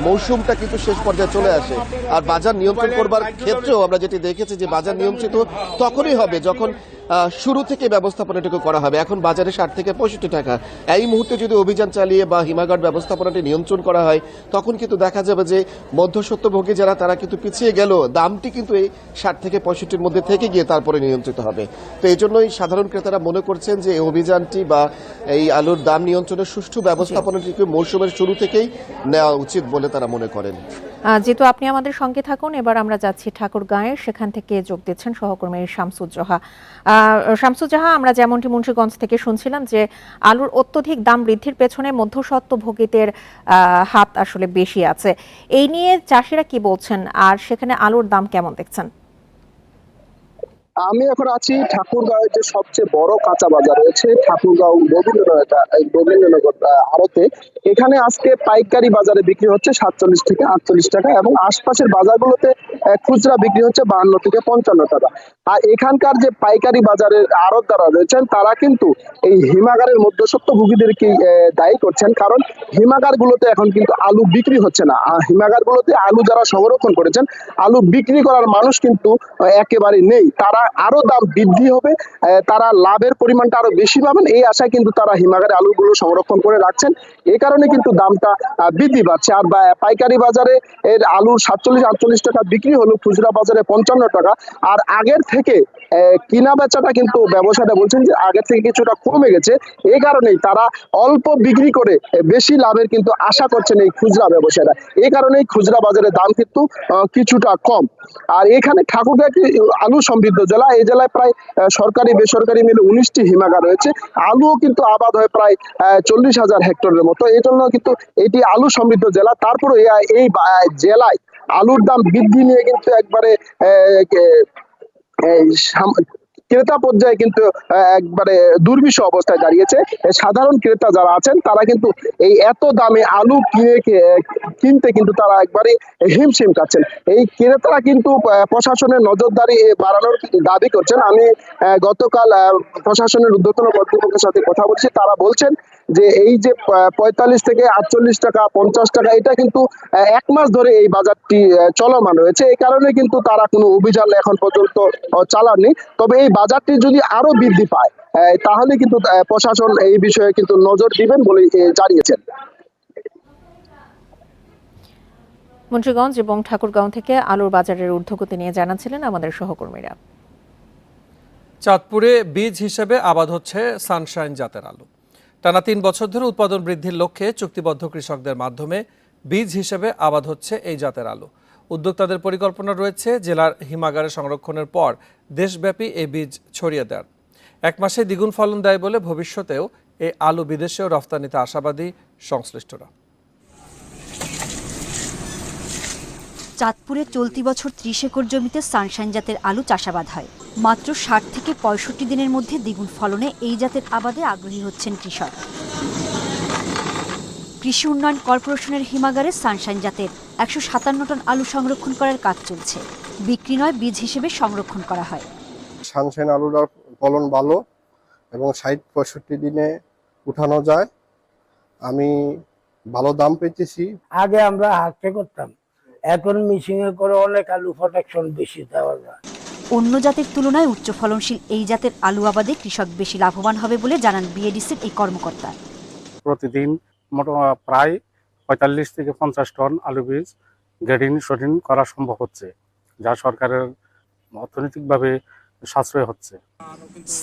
মৌসুমটা কিন্তু শেষ পর্যায়ে চলে আসে। আর বাজার নিয়ন্ত্রণ করবার ক্ষেত্রেও আমরা যেটি দেখেছি যে বাজার নিয়ন্ত্রিত তখনই হবে যখন শুরু থেকে ব্যবস্থাপনাটুকু করা হবে। এখন বাজারে 60 থেকে 65 টাকা। এই মুহূর্তে যদি অভিযান চালিয়ে বা হিমাগার ব্যবস্থাপনাটি নিয়ন্ত্রণ করা হয়, তখন কিন্তু দেখা যাবে যে মধ্যস্বত্বভোগী যারা, তারা কিন্তু পিছিয়ে গেল, দামটি কিন্তু এই 60 থেকে 65-র মধ্যে থেকে গিয়ে তারপরে নিয়ন্ত্রিত হবে। তো এই জন্যই সাধারণ ক্রেতারা মনে করছেন যে এই অভিযানটি বা এই আলুর দাম নিয়ন্ত্রণের সুষ্ঠু ব্যবস্থাপনাটিকে মৌসুমের শুরু থেকেই নেওয়া উচিত বলে তারা মনে করেন।
যেহেতু আপনি আমাদের সঙ্গে থাকুন, এবার আমরা যাচ্ছি ঠাকুরগাঁয়ে। সেখান থেকে যোগ দিচ্ছেন সহকর্মী শামসুজ্জোহা। শামসুজ্জোহা, আমরা যেমনটি মুন্সিগঞ্জ থেকে শুনছিলাম যে আলুর অত্যধিক দাম বৃদ্ধির পেছনে মধ্যস্বত্বভোগীদের হাত আসলে বেশি আছে, এই নিয়ে চাষিরা কি বলছেন, আর সেখানে আলুর দাম কেমন দেখছেন?
আমি এখন আছি ঠাকুরগাঁওয়ের যে সবচেয়ে বড় কাঁচা বাজার রয়েছে, ঠাকুরগাঁও রবীন্দ্রনগর আড়তে। এখানে আজকে পাইকারি বাজারে বিক্রি হচ্ছে 47 থেকে 48 টাকা, এবং আশপাশের বাজারগুলোতে খুচরা বিক্রি হচ্ছে 52 থেকে 55 টাকা। আর এখানকার যে পাইকারি বাজারের আড়তদাররা রয়েছেন, তারা কিন্তু এই হিমাগারের মধ্যস্বত্বভোগীদেরকে দায়ী করছেন, কারণ হিমাগারগুলোতে এখন কিন্তু আলু বিক্রি হচ্ছে না। আর হিমাগারগুলোতে আলু যারা সংরক্ষণ করেছেন, আলু বিক্রি করার মানুষ কিন্তু একেবারে নেই। তারা আরো দাম বৃদ্ধি হবে, তারা লাভের পরিমাণটা আরো বেশি পাবেন, এই আশায় কিন্তু তারা হিমাগারে আলুগুলো সংরক্ষণ করে রাখছেন। এই কারণে কিন্তু দামটা বৃদ্ধি পাচ্ছে। আর পাইকারি বাজারে এর আলুর 47-48 টাকা বিক্রি হলো, খুচরা বাজারে 55 টাকা। আর আগের থেকে কিনা বেচাটা কিন্তু ব্যবসাটা বলছেন যে আগের থেকে কিছুটা কমে গেছে। এই কারণেই তারা অল্প বিক্রি করে বেশি লাভের কিন্তু আশা করছেন এই খুচরা ব্যবসায়ীরা। এই কারণেই খুচরা বাজারের দাম কিন্তু কিছুটা কম। আর এখানে ঠাকুরগাঁও একটি আলু সমৃদ্ধ জেলা। এই জেলায় প্রায় সরকারি বেসরকারি মিলে 19টি হিমাগার রয়েছে। আলুও কিন্তু আবাদ হয় প্রায় 40,000 হেক্টরের মতো। এই জন্য কিন্তু এটি আলু সমৃদ্ধ জেলা। তারপরে এই জেলায় আলুর দাম বৃদ্ধি নিয়ে কিন্তু একবারে ক্রেতা পর্যায়ে কিন্তু একবারে দুর্বিষহ অবস্থায় দাঁড়িয়েছে। সাধারণ ক্রেতা যারা আছেন, তারা কিন্তু এই এত দামে আলু কিনতে কিন্তু তারা একবারে হিমশিম খাচ্ছেন। এই ক্রেতারা কিন্তু প্রশাসনের নজরদারি বাড়ানোর দাবি করছেন। আমি গতকাল প্রশাসনের ঊর্ধ্বতন কর্তৃপক্ষের সাথে কথা বলছি, তারা বলছেন যে এই যে 45 থেকে 48 টাকা 50 টাকা, এটা কিন্তু 1 মাস ধরে এই বাজারটি চলমান রয়েছে। এই কারণে কিন্তু তারা কোনো অভিযান এখন পর্যন্ত চালাননি। তবে এই বাজারটি যদি আরো বৃদ্ধি পায়, তাহলে কিন্তু প্রশাসন এই বিষয়ে কিন্তু নজর দিবেন বলে জানিয়েছেন।
মুন্সিগঞ্জ এবং ঠাকুরগাঁও থেকে আলুর বাজারের ঊর্ধ্বগতি নিয়ে জানাচ্ছিলেন আমাদের সহকর্মীরা।
চাঁদপুরে বীজ হিসেবে আবাদ হচ্ছে সানশাইন জাতের আলু। টানা 3 বছর ধরে উৎপাদন বৃদ্ধির লক্ষ্যে চুক্তিবদ্ধ কৃষকদের মাধ্যমে বীজ হিসেবে আবাদ হচ্ছে এই জাতের আলু। উদ্যোক্তাদের পরিকল্পনা রয়েছে জেলার হিমাগারে সংরক্ষণের পর দেশব্যাপী এই বীজ ছড়িয়ে দেওয়ার। 1 মাসে দ্বিগুণ ফলন দেয় বলে ভবিষ্যতেও এই আলু বিদেশেও রফতানিতে আশাবাদী সংশ্লিষ্টরা।
চাঁদপুরে চলতি বছর 30 একর জমিতে সানশাইন জাতের আলু চাষাবাদ হয়। মাত্র 60 থেকে 65 দিনের মধ্যে দ্বিগুণ ফলনে এই জাতের আবাদে আগ্রহী হচ্ছেন কৃষক। কৃষি উন্নয়ন কর্পোরেশনের হিমাগারে সানশাইন জাতের 157 টন আলু সংরক্ষণ করার কাজ চলছে। বিক্রি নয়, বীজ হিসেবে সংরক্ষণ করা হয়।
সানশাইন আলুর ফলন ভালো এবং 60-65 দিনে উঠানো যায়। আমি ভালো দাম পেয়েছি।
আগে আমরা হাতে করতাম, এখন মেশিনে করে অনেক আলু প্রোটেকশন বেশি দেওয়া যায়।
অন্য জাতের তুলনায় উচ্চ ফলনশীল এই জাতের আলু আবাদে কৃষক বেশি লাভবান হবে বলে জানান বিএডিসির এই কর্মকর্তা।
প্রতিদিন প্রায়
45 থেকে 50 টন আলু বীজ গ্রেডিং শোডিং করা সম্ভব হচ্ছে, যা সরকারের অর্থনৈতিকভাবে সাশ্রয় হচ্ছে।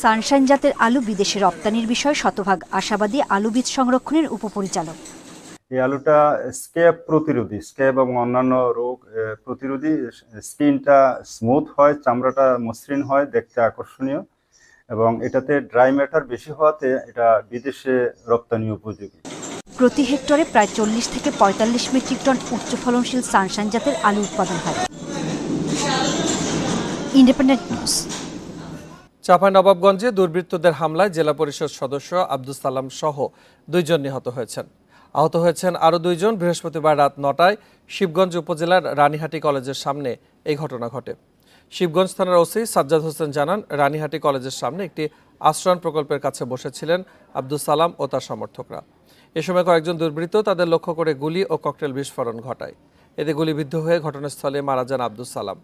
সানশাইন জাতের আলু বিদেশে রপ্তানির বিষয়ে শতভাগ আশাবাদী আলু বীজ সংরক্ষণের উপপরিচালক।
এই আলুটা স্ক্যাব প্রতিরোধী, স্ক্যাব এবং অন্যান্য রোগ প্রতিরোধী, স্কিনটা স্মুথ হয়, চামড়াটা মসৃণ হয়, দেখতে আকর্ষণীয়, এবং এটাতে ড্রাই ম্যাটার বেশি হওয়াতে এটা বিদেশে রপ্তানি উপযোগী।
প্রতি হেক্টরে প্রায় 40 থেকে 45 মেট্রিক টন উচ্চ ফলনশীল সানশাইন জাতের আলু উৎপাদন হয়। Independent news.
চাঁপাইনবাবগঞ্জে দুর্বৃত্তদের হামলায় জেলা পরিষদ সদস্য আব্দুস সালাম সহ 2 জন নিহত হয়েছেন। আহত হয়েছেন আরও 2 জন। বৃহস্পতিবার রাত 9টায় শিবগঞ্জ উপজেলার রানীহাটি কলেজের সামনে এই ঘটনা ঘটে। শিবগঞ্জ থানার ওসি সাজ্জাদ হোসেন জানান, রানীহাটি কলেজের সামনে একটি আশ্রয়ণ প্রকল্পের কাছে বসেছিলেন আব্দুস সালাম ও তার সমর্থকরা। এ সময় কয়েকজন দুর্বৃত্ত তাদের লক্ষ্য করে গুলি ও ককটেল বিস্ফোরণ ঘটায়। এতে গুলিবিদ্ধ হয়ে ঘটনাস্থলে মারা যান আব্দুস সালাম।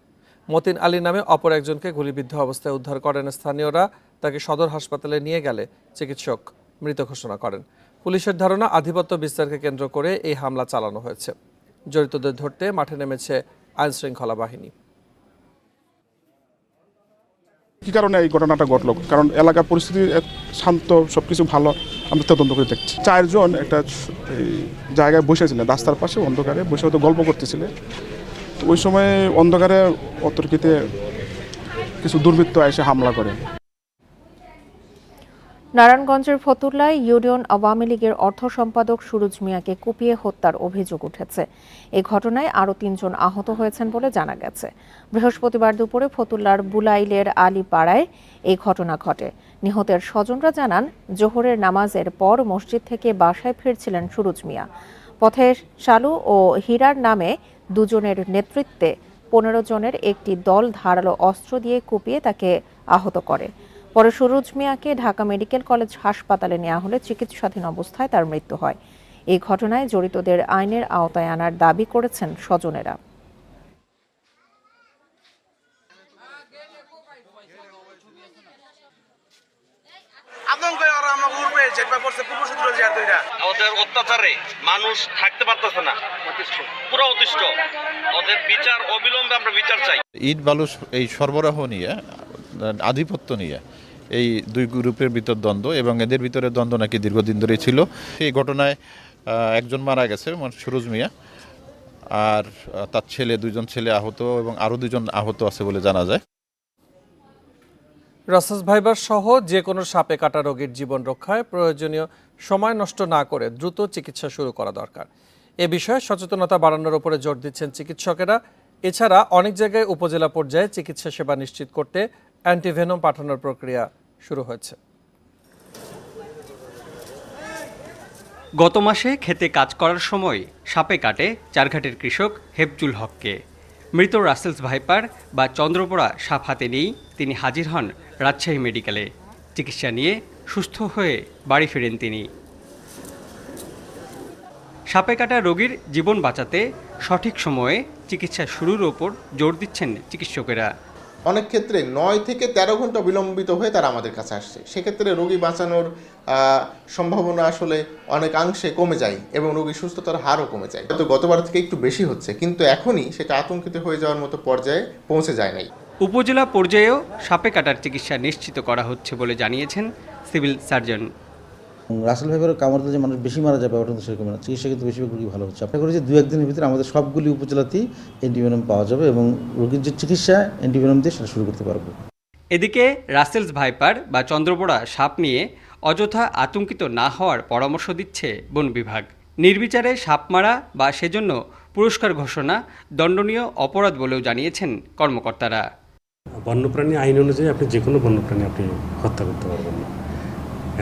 মতিন আলী নামে অপর একজনকে গুলিবিদ্ধ অবস্থায় উদ্ধার করেন স্থানীয়রা। তাকে সদর হাসপাতালে নিয়ে গেলে চিকিৎসক মৃত ঘোষণা করেন। পুলিশের ধারণা, আধিপত্য বিস্তারকে কেন্দ্র করে এই হামলা চালানো হয়েছে। জড়িতদের ধরতে মাঠে নেমেছে আইনশৃঙ্খলা বাহিনী।
কি কারণে এই ঘটনাটা ঘটলো? কারণ এলাকার পরিস্থিতি শান্ত, সবকিছু ভালো, আমরা তদন্ত করে দেখছি। 4 জন একটা জায়গায় বসেছিলেন, রাস্তার পাশে অন্ধকারে বসে হয়তো গল্প করতেছিলেন। তো ওই সময় অন্ধকারে অতর্কিতে কিছু দুর্বৃত্ত এসে হামলা করে।
নারায়ণগঞ্জের ফতুল্লায় ইউনিয়ন আওয়ামী লীগের অর্থ সম্পাদক সুরুজ মিয়াকে কুপিয়ে হত্যার অভিযোগ উঠেছে। এই ঘটনায় আরও 3 জন আহত হয়েছেন বলে জানা গেছে। বৃহস্পতিবার দুপুরে ফতুল্লার বুলাইলের আলীপাড়ায় এই ঘটনা ঘটে। নিহতের স্বজনরা জানান, জোহরের নামাজের পর মসজিদ থেকে বাসায় ফিরছিলেন সুরুজ মিয়া। পথে শালু ও হীরার নামে 2 জনের নেতৃত্বে 15 জনের একটি দল ধারালো অস্ত্র দিয়ে কুপিয়ে তাকে আহত করে। পরে সুরুজ মিয়াকে ঢাকা মেডিকেল কলেজ হাসপাতালে নেওয়া হলে চিকিৎসাধীন অবস্থায় তার মৃত্যু হয়। এই ঘটনায় জড়িতদের আইনের আওতায় আনার দাবি করেছেন স্বজনেরা।
ওদের অত্যাচারে মানুষ থাকতে পারতেছে না, পুরো অতিষ্ঠ। ওদের বিচার অবিলম্বে আমরা বিচার চাই।
ইট বালু এই সরবরাহ নিয়ে, আধিপত্য নিয়ে এই 2 গ্রুপের ভিতর দ্বন্দ্ব, এবং এদের ভিতরে দ্বন্দ্ব নাকি দীর্ঘদিন ধরেই ছিল। এই ঘটনায় একজন মারা গেছে, সুরুজ মিয়া, আর তার ছেলে, 2 জন ছেলে আহত, এবং আরও 2 জন আহত আছে বলে জানা যায়।
রাসেলস ভাইবার সহ যে কোনো সাপে কাটা রোগীর জীবন রক্ষায় প্রয়োজনীয় সময় নষ্ট না করে দ্রুত চিকিৎসা শুরু করা দরকার। এ বিষয়ে সচেতনতা বাড়ানোর উপরে জোর দিচ্ছেন চিকিৎসকেরা। এছাড়া অনেক জায়গায় উপজেলা পর্যায়ে চিকিৎসা সেবা নিশ্চিত করতে অ্যান্টিভেনম পাঠানোর প্রক্রিয়া শুরু হয়েছে।
গত মাসে খেতে কাজ করার সময় সাপে কাটে চারঘাটের কৃষক হেফজুল হককে। মৃত রাসেলস ভাইপার বা চন্দ্রপোড়া সাপ হাতে নিয়েই তিনি হাজির হন রাজশাহী মেডিকেলে। চিকিৎসা নিয়ে সুস্থ হয়ে বাড়ি ফেরেন তিনি। সাপে কাটা রোগীর জীবন বাঁচাতে সঠিক সময়ে চিকিৎসা শুরুর ওপর জোর দিচ্ছেন চিকিৎসকেরা।
অনেক ক্ষেত্রে 9 থেকে 13 ঘন্টা বিলম্বিত হয়ে তারা আমাদের কাছে আসছে। সেক্ষেত্রে রোগী বাঁচানোর সম্ভাবনা আসলে অনেকাংশে কমে যায় এবং রোগীর সুস্থতার হারও কমে যায়। হয়তো গতবার থেকে একটু বেশি হচ্ছে, কিন্তু এখনই সেটা আতঙ্কিত হয়ে যাওয়ার মতো পর্যায়ে পৌঁছে যায় নাই।
উপজেলা পর্যায়েও সাপে কাটার চিকিৎসা নিশ্চিত করা হচ্ছে বলে জানিয়েছেন সিভিল সার্জন।
রাসেল ভাইপারের কামড়াতে যে মানুষ বেশি মারা যাবে ওটা তো সেরকম না, চিকিৎসা কিন্তু বেশিরভাগ রোগী ভালো হচ্ছে। আশা করি যে 2-1 দিনের ভিতরে আমাদের সবগুলি উপজেলাতেই অ্যান্টিভেনম পাওয়া যাবে এবং রোগীর যে চিকিৎসা অ্যান্টিভেনম দিয়ে সেটা শুরু করতে পারবো।
এদিকে রাসেলস ভাইপার বা চন্দ্রপোড়া সাপ নিয়ে অযথা আতঙ্কিত না হওয়ার পরামর্শ দিচ্ছে বন বিভাগ। নির্বিচারে সাপ মারা বা সেজন্য পুরস্কার ঘোষণা দণ্ডনীয় অপরাধ বলেও জানিয়েছেন কর্মকর্তারা।
বন্যপ্রাণী আইন অনুযায়ী আপনি যে কোনো বন্যপ্রাণী আপনি হত্যা করতে পারবেন না।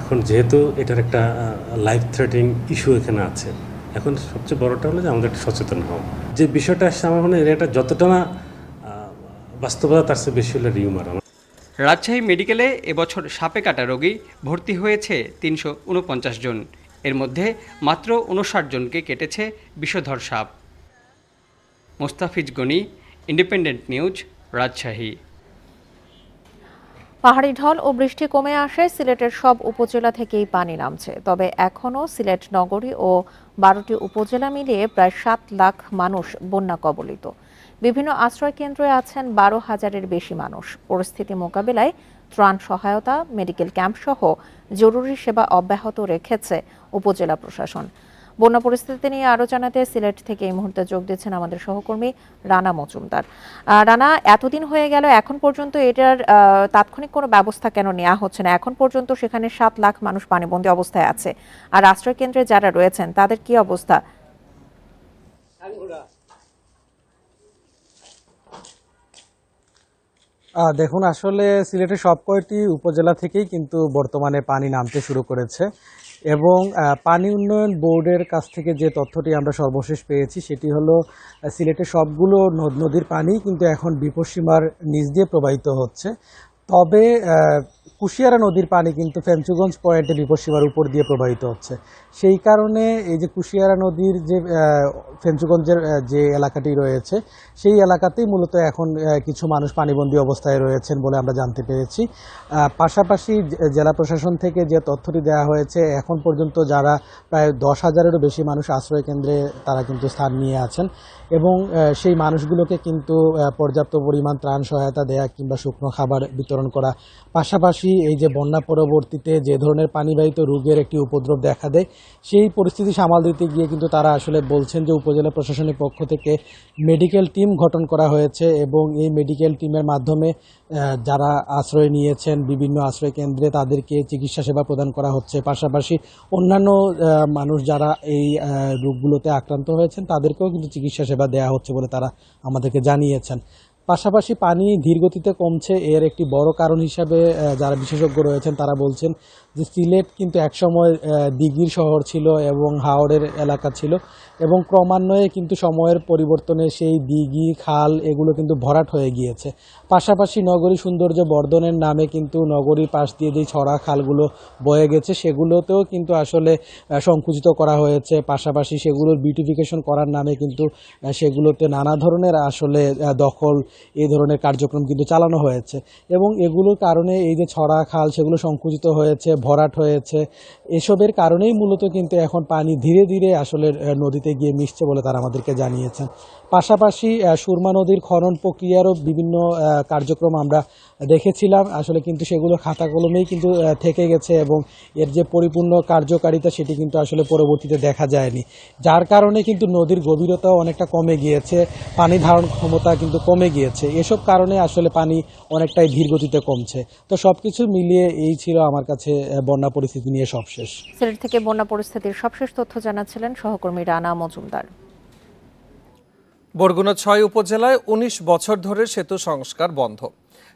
এখন যেহেতু এটার একটা লাইফ থ্রেটিং ইস্যু এখানে আছে, এখন সবচেয়ে বড়টা হলো যে আমাদের একটু সচেতন হওয়া। যে বিষয়টা আসছে আমার মনে হয় এটা যতটা না বাস্তবতা তার চেয়ে বেশি হলে রিউমার।
রাজশাহী মেডিকেলে এবছর সাপে কাটা রোগী ভর্তি হয়েছে 349 জন। এর মধ্যে মাত্র 59 জনকে কেটেছে বিষধর সাপ। Mostafiz Gani, independent news, Rajshahi.
পাহাড়ি ঢল ও বৃষ্টি কমে আসে সিলেটের সব উপজেলা থেকেই পানি নামছে, তবে এখনও সিলেট নগরী ও 12টি উপজেলা মিলিয়ে প্রায় 7 লাখ মানুষ বন্যা কবলিত। বিভিন্ন আশ্রয় কেন্দ্রে আছেন 12,000-এর বেশি মানুষ। পরিস্থিতি মোকাবিলায় ত্রাণ সহায়তা, মেডিকেল ক্যাম্প সহ জরুরি সেবা অব্যাহত রেখেছে উপজেলা প্রশাসন। বন্যা পরিস্থিতি নিয়ে আরো জানাতে সিলেট থেকে এই মুহূর্তে যোগ দিচ্ছেন আমাদের সহকর্মী রানা মজুমদার। রানা, এতদিন হয়ে গেল, এখন পর্যন্ত এটার তাৎক্ষণিক কোনো ব্যবস্থা কেন নেওয়া হচ্ছে না? এখন পর্যন্ত সেখানে 7 লাখ মানুষ পানিবন্দী অবস্থায় আছে, আর আশ্রয় কেন্দ্রে যারা রয়েছেন তাদের কি অবস্থা?
দেখুন, আসলে সিলেটের সব কয়টি উপজেলা থেকেই কিন্তু বর্তমানে পানি নামতে শুরু করেছে এবং পানি উন্নয়ন বোর্ডের কাছ থেকে যে তথ্যটি আমরা সর্বশেষ পেয়েছি সেটি হলো সিলেটের সবগুলো নদীর পানি কিন্তু এখন বিপদসীমার নিচ দিয়ে প্রবাহিত হচ্ছে। তবে কুশিয়ারা নদীর পানি কিন্তু ফেঞ্চুগঞ্জ পয়েন্টে বিপদসীমার উপর দিয়ে প্রবাহিত হচ্ছে। সেই কারণে এই যে কুশিয়ারা নদীর যে ফেঞ্চুগঞ্জের যে এলাকাটি রয়েছে সেই এলাকাতেই মূলত এখন কিছু মানুষ পানিবন্দী অবস্থায় রয়েছেন বলে আমরা জানতে পেরেছি। পাশাপাশি জেলা প্রশাসন থেকে যে তথ্যটি দেওয়া হয়েছে, এখন পর্যন্ত যারা প্রায় 10,000-এরও বেশি মানুষ আশ্রয় কেন্দ্রে তারা কিন্তু স্থান নিয়ে আছেন এবং সেই মানুষগুলোকে কিন্তু পর্যাপ্ত পরিমাণ ত্রাণ সহায়তা দেয়া কিংবা শুকনো খাবার বিতরণ করা, পাশাপাশি এই যে বন্যা পরবর্তীতে যে ধরনের পানিবাহিত রোগের একটি উপদ্রব দেখা দেয় সেই পরিস্থিতি সামাল দিতে গিয়ে কিন্তু তারা আসলে বলছেন যে উপজেলা প্রশাসনের পক্ষ থেকে মেডিকেল টিম গঠন করা হয়েছে এবং এই মেডিকেল টিমের মাধ্যমে যারা আশ্রয় নিয়েছেন বিভিন্ন আশ্রয় কেন্দ্রে তাদেরকে চিকিৎসা সেবা প্রদান করা হচ্ছে। পাশাপাশি অন্যান্য মানুষ যারা এই রোগগুলোতে আক্রান্ত হয়েছেন তাদেরকেও কিন্তু চিকিৎসা সেবা দেওয়া হচ্ছে বলে তারা আমাদেরকে জানিয়েছেন। পাশাপাশি পানি ধীরগতিতে কমছে, এর একটি বড় কারণ হিসাবে যারা বিশেষজ্ঞ রয়েছেন তারা বলছেন যে সিলেট কিন্তু একসময় দিঘির শহর ছিল এবং হাওড়ের এলাকা ছিল এবং ক্রমান্বয়ে কিন্তু সময়ের পরিবর্তনে সেই দিঘি খাল এগুলো কিন্তু ভরাট হয়ে গিয়েছে। পাশাপাশি নগরী সৌন্দর্য বর্ধনের নামে কিন্তু নগরীর পাশ দিয়ে যে ছড়া খালগুলো বয়ে গেছে সেগুলোতেও কিন্তু আসলে সংকুচিত করা হয়েছে। পাশাপাশি সেগুলোর বিউটিফিকেশন করার নামে কিন্তু সেগুলোতে নানা ধরনের আসলে দখল এই ধরনের কার্যক্রম কিন্তু চালানো হয়েছে এবং এগুলোর কারণে এই যে ছড়া খাল সেগুলো সংকুচিত হয়েছে, ভরাট হয়েছে। এসবের কারণেই মূলত কিন্তু এখন পানি ধীরে ধীরে আসলে নদীতে গিয়ে মিশছে বলে তারা আমাদেরকে জানিয়েছেন। পাশাপাশি সুরমা নদীর খনন প্রক্রিয়ারও বিভিন্ন কার্যক্রম আমরা দেখেছিলাম, আসলে কিন্তু সেগুলো খাতা কলমেই কিন্তু থেকে গেছে এবং এর যে পরিপূর্ণ কার্যকারিতা সেটি কিন্তু আসলে পরবর্তীতে দেখা যায়নি, যার কারণে কিন্তু নদীর গভীরতাও অনেকটা কমে গিয়েছে, পানি ধারণ ক্ষমতা কিন্তু কমে গিয়েছে। এসব কারণে আসলে পানি অনেকটাই ধীরগতিতে কমছে। তো সবকিছু মিলিয়ে এই ছিল আমার কাছে বন্যা পরিস্থিতি নিয়ে সবশেষ।
সিলেট থেকে বন্যা পরিস্থিতির সবশেষ তথ্য জানাচ্ছিলেন সহকর্মী রানা মজুমদার।
বরগুনা 6 উপজেলায় 19 বছর ধরে সেতু সংস্কার বন্ধ,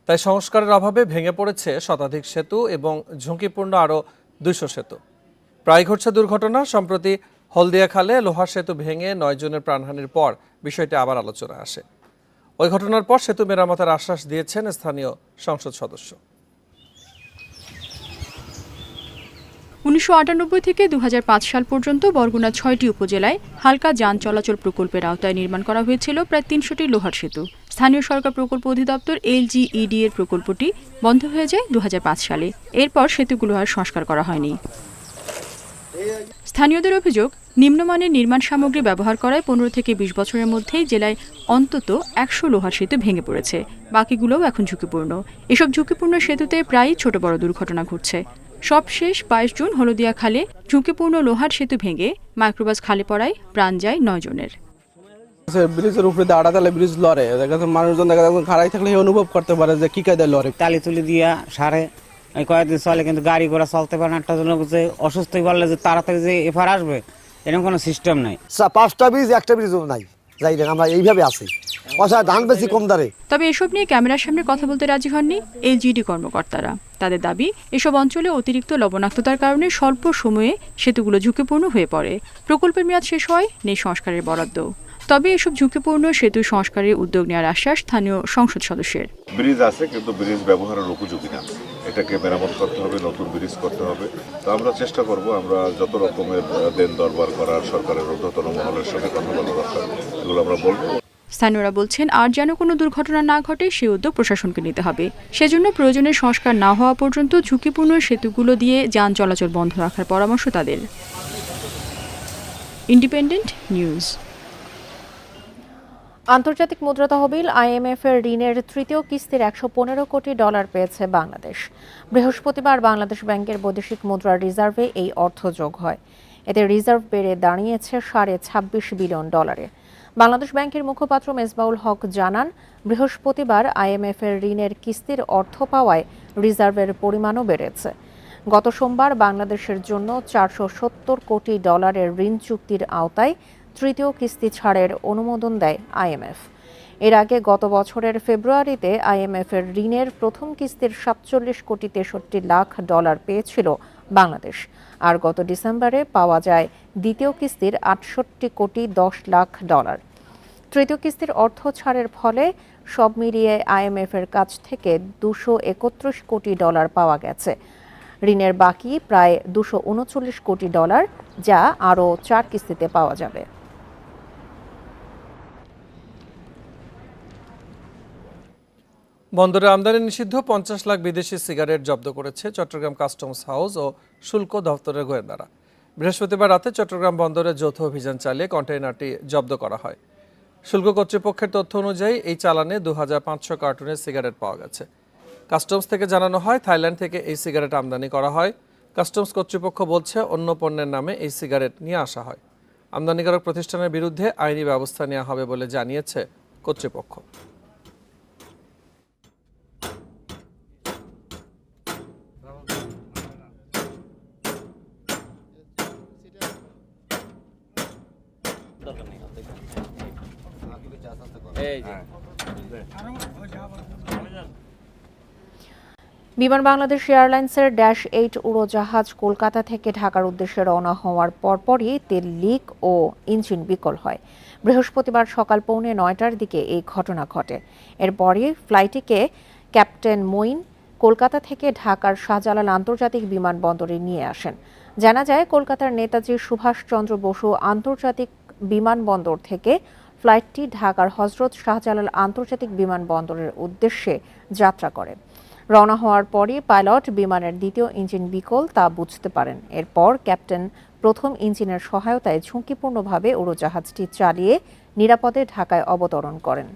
তাই সংস্কারের অভাবে ভেঙে পড়েছে শতাধিক সেতু এবং ঝুঁকিপূর্ণ আরও 200 সেতু। প্রায় ঘটছে দুর্ঘটনা। সম্প্রতি হলদিয়া খালে লোহার সেতু ভেঙে 9 জনের প্রাণহানির পর বিষয়টি আবার আলোচনায় আসে। ওই ঘটনার পর সেতু মেরামতের আশ্বাস দিয়েছেন স্থানীয় সংসদ সদস্য।
1998 থেকে 2005 সাল পর্যন্ত বরগুনা 6টি উপজেলায় হালকা যান চলাচল প্রকল্পের আওতায় নির্মাণ করা হয়েছিল প্রায় 300টি লোহার সেতু। স্থানীয় সরকার প্রকল্প অধিদপ্তর LGED এর প্রকল্পটি বন্ধ হয়ে যায় 2005 সালে। এরপর সেতুগুলো আর সংস্কার করা হয়নি। স্থানীয়দের অভিযোগ, নিম্নমানের নির্মাণ সামগ্রী ব্যবহার করায় 15 থেকে 20 বছরের মধ্যেই জেলায় অন্তত 100 লোহার সেতু ভেঙে পড়েছে, বাকিগুলোও এখন ঝুঁকিপূর্ণ। এসব ঝুঁকিপূর্ণ সেতুতে প্রায়ই ছোট বড় দুর্ঘটনা ঘটছে। সবশেষ 22 জুন হলদিয়া খালে ঝুঁকিপূর্ণ লোহার সেতু ভেঙে মাইক্রোবাস খালে পড়ায় প্রাণ যায় 9 জনের।
ব্রিজের উপরে আড়া তালে ব্রিজ লড়ে, মানুষজন দেখা যায় খাড়াই থাকলে অনুভব করতে পারে যে কি কায়দায় লড়ে।
তালি তুলি দিয়া সারে কয়েকদিন চলে, কিন্তু গাড়ি ঘোড়া চলতে পারে না। একটা জন্য যে অসুস্থ বললে যে তাড়াতাড়ি যে এফার আসবে এরকম কোনো সিস্টেম নাই। 5টা ব্রিজ একটা ব্রিজও নাই, যাই দেখ আমরা এইভাবে আছি, ধান বেশি কম দাঁড়ে।
তবে এসব নিয়ে ক্যামেরার সামনে কথা বলতে রাজি হননি LGED কর্মকর্তারা। তাদের দাবি, এসব অঞ্চলে অতিরিক্ত লবণাক্ততার কারণে স্বল্প সময়ে সেতুগুলো ঝুঁকিপূর্ণ হয়ে পড়ে। প্রকল্পের মেয়াদ শেষ হয়, নেই সংস্কারের বরাদ্দ। তবে এসব ঝুঁকিপূর্ণ সেতু সংস্কারের উদ্যোগ নেওয়ার আশ্বাস স্থানীয় সংসদ সদস্যের।
ব্রিজ আছে কিন্তু ব্রিজ ব্যবহারের উপযোগী না, এটাকে মেরামত করতে হবে, নতুন ব্রিজ করতে হবে। তো আমরা চেষ্টা করব, আমরা যত রকমের দেন দরবার করার সরকারের ঊর্ধ্বতন মহলের সঙ্গে কথা বলা দরকার এগুলো আমরা বলবো।
স্থানীয়রা বলছেন আর যেন কোনো দুর্ঘটনা না ঘটে সে উদ্যোগ প্রশাসনকে নিতে হবে। সেজন্য প্রয়োজনীয় সংস্কার না হওয়া পর্যন্ত ঝুঁকিপূর্ণ সেতুগুলো দিয়ে যান চলাচল বন্ধ রাখার পরামর্শ তাদের। Independent news.
আন্তর্জাতিক মুদ্রা তহবিল IMF এর ঋণের তৃতীয় কিস্তির $115 কোটি পেয়েছে বাংলাদেশ। বৃহস্পতিবার বাংলাদেশ ব্যাংকের বৈদেশিক মুদ্রা রিজার্ভে এই অর্থ যোগ হয়। এতে রিজার্ভ বেড়ে দাঁড়িয়েছে $26.5 বিলিয়ন। বাংলাদেশ ব্যাংকের মুখপাত্র মেজবাউল হক জানান, বৃহস্পতিবার IMF এর ঋণের কিস্তির অর্থ পাওয়ায় রিজার্ভের পরিমাণও বেড়েছে। গত সোমবার বাংলাদেশের জন্য $470 কোটি ঋণ চুক্তির আওতায় তৃতীয় কিস্তি ছাড়ের অনুমোদন দেয় IMF। এর আগে গত বছরের ফেব্রুয়ারিতে IMF এর ঋণের প্রথম কিস্তির $47.63 কোটি পেয়েছিল বাংলাদেশ। আর গত ডিসেম্বরে পাওয়া যায় দ্বিতীয় কিস্তির $68.10 কোটি। তৃতীয় কিস্তির অর্থ ছাড়ের ফলে সব মিলিয়ে IMF এর কাছ থেকে $231 কোটি পাওয়া গেছে। ঋণের বাকি প্রায় $239 কোটি, যা আরও 4 কিস্তিতে পাওয়া যাবে।
বন্দরে আমদানি নিষিদ্ধ 50 লাখ বিদেশি সিগারেট জব্দ করেছে চট্টগ্রাম কাস্টমস হাউস ও শুল্ক দপ্তরের গোয়েন্দারা। বৃহস্পতিবার রাতে চট্টগ্রাম বন্দরে যৌথ অভিযান চালিয়ে কন্টেইনারটি জব্দ করা হয়। শুল্ক কর্তৃপক্ষের তথ্য অনুযায়ী এই চালানে 2500 কার্টুনের সিগারেট পাওয়া গেছে। কাস্টমস থেকে জানানো হয়, থাইল্যান্ড থেকে এই সিগারেট আমদানি করা হয়। কাস্টমস কর্তৃপক্ষ বলছে, অন্য পণ্যের নামে এই সিগারেট নিয়ে আসা হয়। আমদানিকারক প্রতিষ্ঠানের বিরুদ্ধে আইনি ব্যবস্থা নেওয়া হবে বলে জানিয়েছে কর্তৃপক্ষ।
বিমান বাংলাদেশ এয়ারলাইন্সের -8 উড়োজাহাজ কলকাতা থেকে ঢাকার উদ্দেশ্যে রওনা হওয়ার পরপরই তেল লিক ও ইঞ্জিন বিকল হয়। বৃহস্পতিবার সকাল 9:45টার দিকে এই ঘটনা ঘটে। এরপরই ফ্লাইটটিকে ক্যাপ্টেন মঈন কলকাতা থেকে ঢাকার শাহজালাল আন্তর্জাতিক বিমানবন্দরে নিয়ে আসেন। জানা যায়, কলকাতার নেতাজি সুভাষচন্দ্র বসু আন্তর্জাতিক বিমানবন্দর থেকে ফ্লাইটটি ঢাকার হজরত শাহজালাল আন্তর্জাতিক বিমানবন্দরের উদ্দেশ্যে যাত্রা করে। রওনা হওয়ার পরই পাইলট বিমানের দ্বিতীয় ইঞ্জিন বিকল তা বুঝতে পারেন। এরপর ক্যাপ্টেন প্রথম ইঞ্জিনের সহায়তায় ঝুঁকিপূর্ণভাবে উড়োজাহাজটি চালিয়ে নিরাপদে ঢাকায় অবতরণ করেন।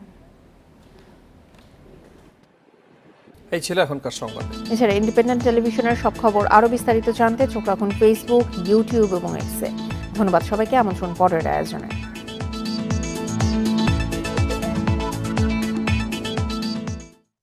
এই ছিল এখনকার সংবাদ।
এছাড়া ইন্ডিপেন্ডেন্ট টেলিভিশনের সব খবর আরও বিস্তারিত জানতে চোখ রাখুন ফেসবুক, ইউটিউব এবং এক্সে। ধন্যবাদ সবাইকে। আমন্ত্রণ পরের আয়োজনে।